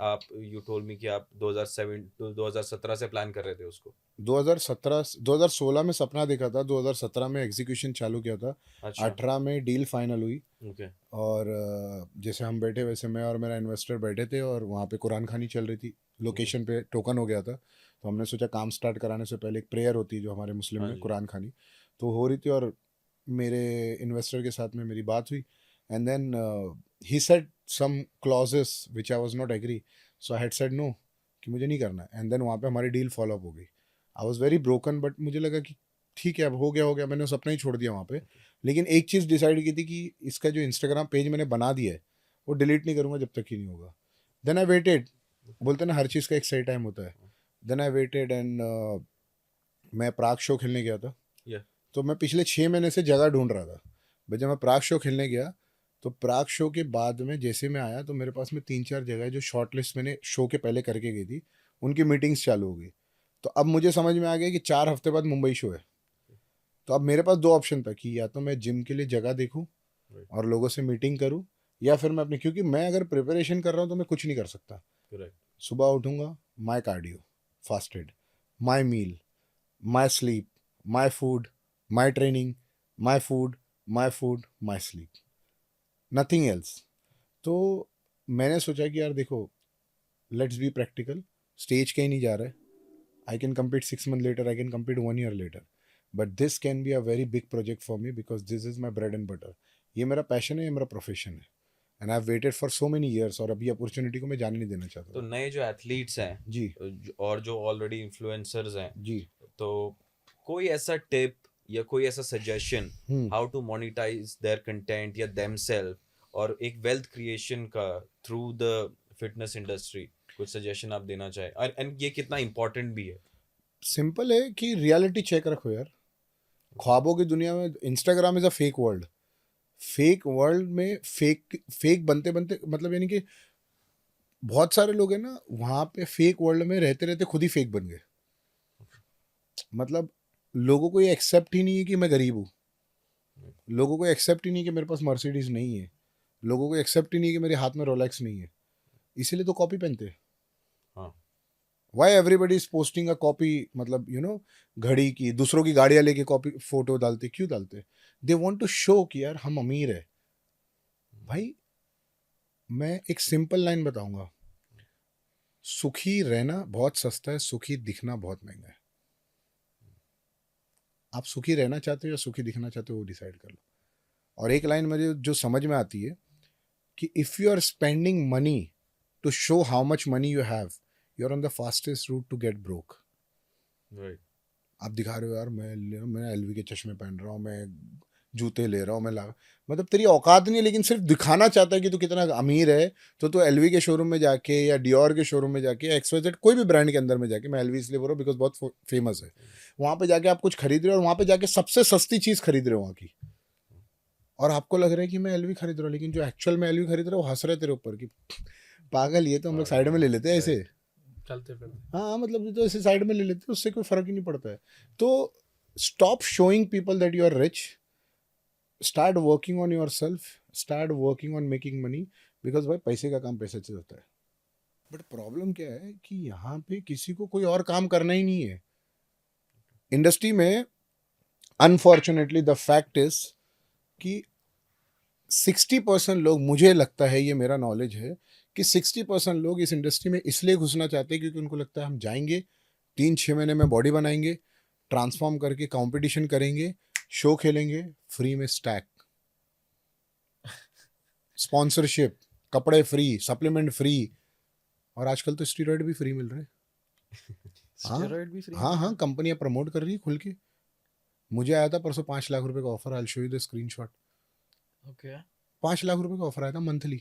आप you told me कि आप 2017 से प्लान कर रहे थे उसको. 2016 में सपना देखा था, 2017 में एग्जीक्यूशन चालू किया था, अच्छा. 18 में डील फाइनल हुई। Okay. और जैसे हम बैठे वैसे मैं और मेरा इन्वेस्टर बैठे थे और वहाँ पे कुरान खानी चल रही थी, लोकेशन पे टोकन हो गया था, तो हमने सोचा काम स्टार्ट कराने से पहले एक प्रेयर होती है जो हमारे मुस्लिम हाँ में, जी। कुरान खानी तो हो रही थी, और मेरे इन्वेस्टर के साथ में मेरी बात हुई, and then he said some clauses which I was not agree, so I had said no कि मुझे नहीं करना, एंड देन वहाँ पे हमारी डील फॉलो अप हो गई। I was very broken, but मुझे लगा कि ठीक है अब हो गया, मैंने सपना ही छोड़ दिया वहाँ पे। लेकिन एक चीज़ डिसाइड की थी कि इसका जो इंस्टाग्राम पेज मैंने बना दिया है वो डिलीट नहीं करूँगा जब तक ही नहीं होगा। देन आई वेटेड, बोलते ना हर चीज़ का एक सही टाइम होता है। देन आई वेटेड एंड मैं प्राग शो खेलने गया था। Yeah. तो मैं पिछले 6 महीने से जगह ढूंढ रहा था भाई। जब मैं प्राग शो खेलने गया तो प्राग शो के बाद में जैसे मैं आया तो मेरे पास में 3-4 जगह जो शॉर्ट लिस्ट मैंने शो के पहले करके गई थी उनकी मीटिंग्स चालू हो गई। तो अब मुझे समझ में आ गया कि 4 हफ्ते बाद मुंबई शो है। तो अब मेरे पास 2 ऑप्शन था कि या तो मैं जिम के लिए जगह देखूं और लोगों से मीटिंग करूं, या फिर मैं अपनी, क्योंकि मैं अगर प्रिपरेशन कर रहा हूं तो मैं कुछ नहीं कर सकता। Correct. सुबह उठूंगा, my cardio fasted, my meal, my sleep, my food, my training, my food, my sleep, nothing else. तो मैंने सोचा कि यार देखो, लेट्स बी प्रैक्टिकल, स्टेज कहीं नहीं जा रहा है। I can compete 6 month later, I can compete 1 year later, but this can be a very big project for me because this is my bread and butter. ये मेरा पैशन है, ये मेरा प्रोफेशन है, and I have waited for so many years, और अभी अपॉर्चुनिटी को मैं जाने नहीं देना चाहता। तो नए जो एथलीट्स हैं जी और जो ऑलरेडी इन्फ्लुएंसर्स हैं, जी। तो कोई ऐसा टिप या कोई ऐसा suggestion how to monetize their content या देमसेल्फ और एक वेल्थ क्रिएशन का थ्रू द फिटनेस इंडस्ट्री, कुछ सजेशन आप देना चाहे, और एंड ये कितना इम्पोर्टेंट भी है? सिंपल है कि रियलिटी चेक रखो यार। ख्वाबों की दुनिया में Instagram is a fake world. Fake world में फेक बनते बनते, मतलब यानी कि बहुत सारे लोग हैं ना वहाँ पे फेक वर्ल्ड में रहते रहते खुद ही फेक बन गए। मतलब लोगों को ये एक्सेप्ट ही नहीं है कि मैं गरीब हूँ, लोगों को एक्सेप्ट ही नहीं है कि मेरे पास मर्सिडीज नहीं है, लोगों को एक्सेप्ट ही नहीं है कि मेरे हाथ में रोलेक्स नहीं है, इसीलिए तो कॉपी पहनते हैं। हाँ। Y everybody is posting a copy, मतलब यू नो घड़ी की, दूसरों की गाड़ियां लेके कॉपी फोटो डालते, क्यों डालते? दे वांट टू शो कि यार हम अमीर है। भाई मैं एक सिंपल लाइन बताऊंगा, सुखी रहना बहुत सस्ता है, सुखी दिखना बहुत महंगा है। आप सुखी रहना चाहते हो या सुखी दिखना चाहते हो वो डिसाइड कर लो। और एक लाइन मुझे जो समझ में आती है कि if you are spending money to show how much money you have, you are on the fastest route to get broke. Right. आप दिखा रहे हो यार मैं एलवी के चश्मे पहन रहा हूँ, मैं जूते ले रहा हूँ, मतलब तेरी औकात नहीं है, लेकिन सिर्फ दिखाना चाहता है कि तू कितना अमीर है। तो तू एलवी के शोरूम में जाके या डियोर के शोरूम में जाके, एक्सवाइजेड कोई भी ब्रांड के अंदर में जाके, मैं एलवी इसलिए बोल रहा हूँ बिकॉज बहुत फेमस है, वहाँ पे जाके आप कुछ खरीद रहे हो और वहाँ पे जाके सबसे सस्ती चीज़ खरीद रहे हो वहाँ की, और आपको लग रहा है कि मैं एलवी खरीद रहा हूँ, लेकिन जो एक्चुअल में एलवी खरीद रहा है वो हंस रहे तेरे ऊपर कि पागल, ये तो हम लोग साइड में ले लेते हैं ऐसे, चलते फिरते। हाँ मतलब ये तो ऐसे साइड में ले लेते हैं, उससे कोई फर्क ही नहीं पड़ता है। तो stop showing people that you are rich, start working on yourself, start working on making money, because भाई पैसे का काम पैसे से होता है। बट प्रॉब्लम क्या है कि यहाँ पे किसी को कोई और काम करना ही नहीं है इंडस्ट्री में। अनफॉर्चुनेटली द फैक्ट इज कि 60% लोग, मुझे लगता है, ये मेरा नॉलेज है कि 60% लोग इस इंडस्ट्री में इसलिए घुसना चाहते हैं क्योंकि उनको लगता है हम जाएंगे 3-6 महीने में बॉडी बनाएंगे, ट्रांसफॉर्म करके कंपटीशन करेंगे, शो खेलेंगे, फ्री में स्टैक, स्पॉन्सरशिप, कपड़े फ्री, सप्लीमेंट फ्री, और आजकल तो स्टीरॉयड भी फ्री मिल रहे हैं। स्टेरॉइड भी फ्री? हाँ, कंपनियां प्रमोट कर रही है खुल के। मुझे आया था परसों 5 लाख रुपए का offer, I will show you the screenshot. Okay. 5 lakh रुपए का ऑफर आया था मंथली।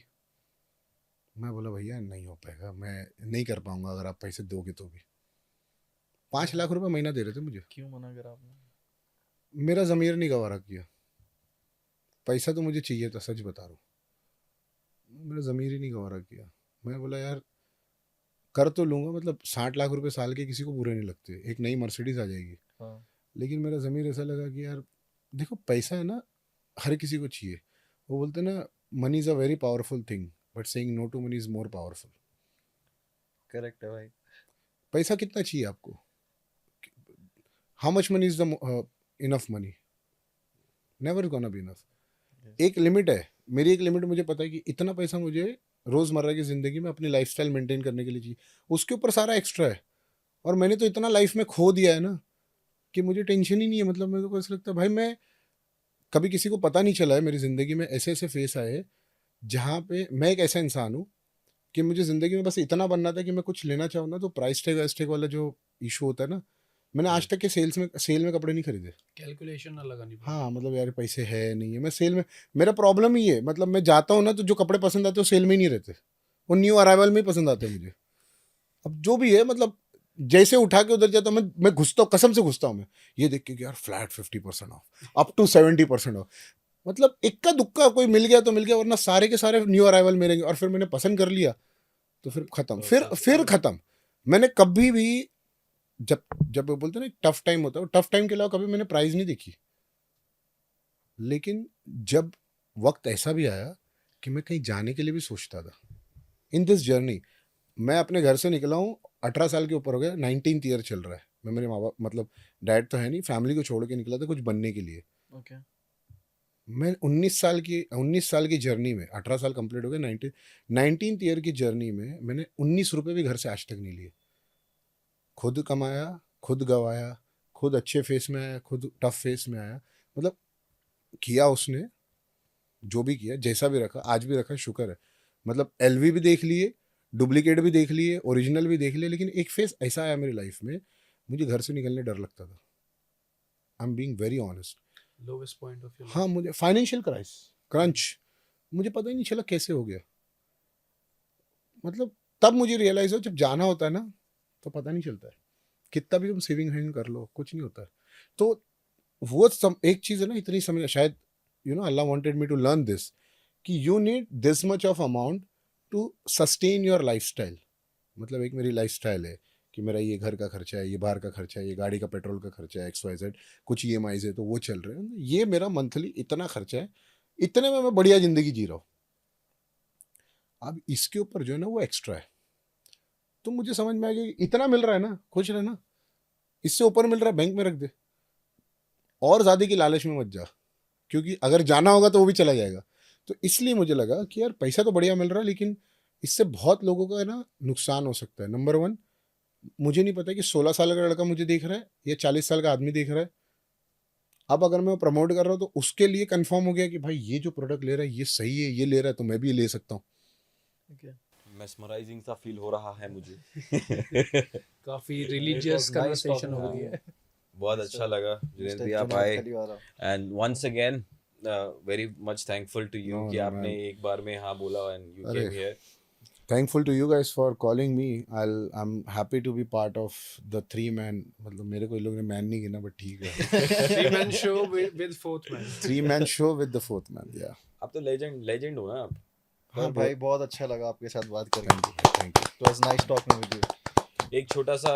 मैं बोला भैया नहीं हो पाएगा, मैं नहीं कर पाऊंगा अगर आप पैसे दोगे तो भी। 5 लाख रुपए महीना दे रहे थे मुझे, क्यों मना करा आपने? मेरा ज़मीर नहीं गवारा किया। पैसा तो मुझे चाहिए था, सच बता रहा हूँ, मेरा ज़मीर ही नहीं गवारा किया। मैं बोला यार कर तो लूँगा, मतलब 60 लाख रुपए साल के किसी को बुरे नहीं लगते, एक नई मर्सिडीज आ जाएगी। हाँ, लेकिन मेरा ज़मीर ऐसा लगा कि यार देखो पैसा है ना, हर किसी को चाहिए। वो बोलते हैं ना, money is a very powerful thing but saying no to money is more powerful. Correct है भाई। पैसा कितना चाहिए आपको? How much money is the enough money? Never gonna be enough. एक लिमिट है, मेरी एक लिमिट मुझे पता है कि इतना पैसा मुझे रोज़मर्रा की ज़िंदगी में अपनी लाइफस्टाइल मेंटेन करने के लिए चाहिए, उसके ऊपर सारा एक्स्ट्रा है। और मैंने तो इतना लाइफ में खो दिया है ना कि मुझे टेंशन ही नहीं है। मतलब मेरे को ऐसा लगता है भाई, मैं कभी किसी को पता नहीं चला है मेरी ज़िंदगी में ऐसे ऐसे फेस आए जहाँ पे मैं एक ऐसा इंसान हूँ कि मुझे ज़िंदगी में बस इतना बनना था कि मैं कुछ लेना चाहूँ ना तो प्राइस टैग वेस टैग वाला जो इशू होता है ना, मैंने आज तक के सेल में कपड़े नहीं खरीदे। कैलकुलेशन ना लगानी पड़े। हाँ मतलब यार पैसे है नहीं है, मैं सेल में, मेरा प्रॉब्लम ही है। मतलब मैं जाता हूँ ना तो जो कपड़े पसंद आते हैं वो सेल में ही नहीं रहते, वो न्यू अराइवल में ही पसंद आते हैं मुझे। अब जो भी है, मतलब जैसे उठा के उधर जाता हूँ मैं घुसता हूँ, कसम से घुसता हूँ मैं, ये देख के कि यार flat 50% off, up to 70% off. मतलब इक्का दुक्का कोई मिल गया तो मिल गया, वरना सारे के सारे न्यू अराइवल में रहेंगे। और फिर मैंने पसंद कर लिया तो फिर खत्म, फिर खत्म। मैंने कभी भी जब जब वो बोलते हैं ना टफ टाइम होता है, टफ टाइम के अलावा कभी मैंने प्राइस नहीं देखी। लेकिन जब वक्त ऐसा भी आया कि मैं कहीं जाने के लिए भी सोचता था, इन दिस जर्नी, मैं अपने घर से निकला हूँ 18 साल के ऊपर हो गया, 19th ईयर चल रहा है। मैं मेरे माँ बाप, मतलब डैड तो है नहीं, फैमिली को छोड़ के निकला था कुछ बनने के लिए। ओके। मैं 19 साल की जर्नी में 18 साल कंप्लीट हो गए, 19th ईयर की जर्नी में मैंने 19 रुपये भी घर से आज तक नहीं लिए। खुद कमाया, खुद गवाया, खुद अच्छे फेस में आया, खुद टफ फेस में आया। मतलब किया उसने, जो भी किया, जैसा भी रखा, आज भी रखा, शुक्र है। मतलब एलवी भी देख लिए, डुप्लीकेट भी देख लिए, ओरिजिनल भी देख लिए, लेकिन एक फेस ऐसा आया मेरी लाइफ में, मुझे घर से निकलने डर लगता था। I am being very honest. Lowest point of your हाँ, मुझे फाइनेंशियल क्रंच, मुझे पता ही नहीं चला कैसे हो गया। मतलब तब मुझे रियलाइज हो, जब जाना होता है ना तो पता नहीं चलता है, कितना भी तुम सेविंग कर लो कुछ नहीं होता है। तो वो एक चीज़ है ना, इतनी समझ, शायद Allah wanted me to learn this, कि you need this much of amount to sustain your lifestyle. मतलब एक मेरी लाइफस्टाइल है कि मेरा ये घर का खर्चा है, ये बाहर का खर्चा है, ये गाड़ी का पेट्रोल का खर्चा है, XYZ, कुछ EMIs है तो वो चल रहे हैं, ये मेरा मंथली इतना खर्चा है, इतने में मैं बढ़िया जिंदगी जी रहा हूँ। अब इसके ऊपर जो है ना वो एक्स्ट्रा है। तो मुझे समझ में आ गया कि इतना मिल रहा है ना, खुश रहना, इससे ऊपर मिल रहा है बैंक में रख दे, और ज्यादा की लालच में मत जा, क्योंकि अगर जाना होगा तो वो भी चला जाएगा। तो इसलिए मुझे लगा कि यार पैसा तो बढ़िया मिल रहा है, लेकिन इससे बहुत लोगों का ना नुकसान हो सकता है। नंबर 1, मुझे नहीं पता कि 16 साल का लड़का मुझे देख रहा है या 40 साल का आदमी देख रहा है। अब अगर मैं प्रमोट कर रहा हूँ तो उसके लिए कंफर्म हो गया कि भाई ये जो प्रोडक्ट ले रहा है ये सही है, ये ले रहा है तो मैं भी ये ले सकता हूँ। मेस्मराइजिंग सा फील हो रहा है मुझे। काफी रिलीजियस कन्वर्सेशन हो रही है। बहुत अच्छा लगा जुनेद भी आप आए, and once again very much thankful to you कि आपने एक बार में हाँ बोला and you came here. Thankful to you guys for calling me. I'm happy to be part of the 3-man, मतलब मेरे को इन लोगों ने मैन नहीं गिना बट ठीक है। 3-man show with fourth man. 3-man show with the 4th man, yeah. आप तो लेजेंड हो ना आप। हाँ भाई, बहुत अच्छा लगा आपके साथ बात करके। Thank you. It was nice talking with you. एक छोटा सा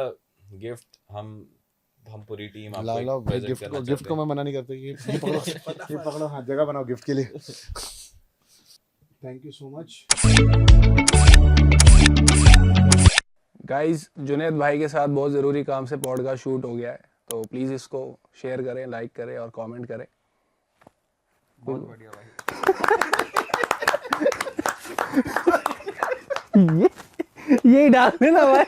गिफ्ट हम पूरी टीम आपको लाओ एक present गिफ्ट करना को चाहते हैं। मैं मना नहीं करता, ये पकड़ो, हाँ जगह बनाओ गिफ्ट के लिए। Thank you so much guys, Junaid भाई के साथ बहुत ज़रूरी काम से पॉडकास्ट शूट हो गया है, तो प्लीज़ इसको शेयर करें, लाइक करें और कमेंट करें। बहुत बढ़िया भाई। ये डाल देना भाई।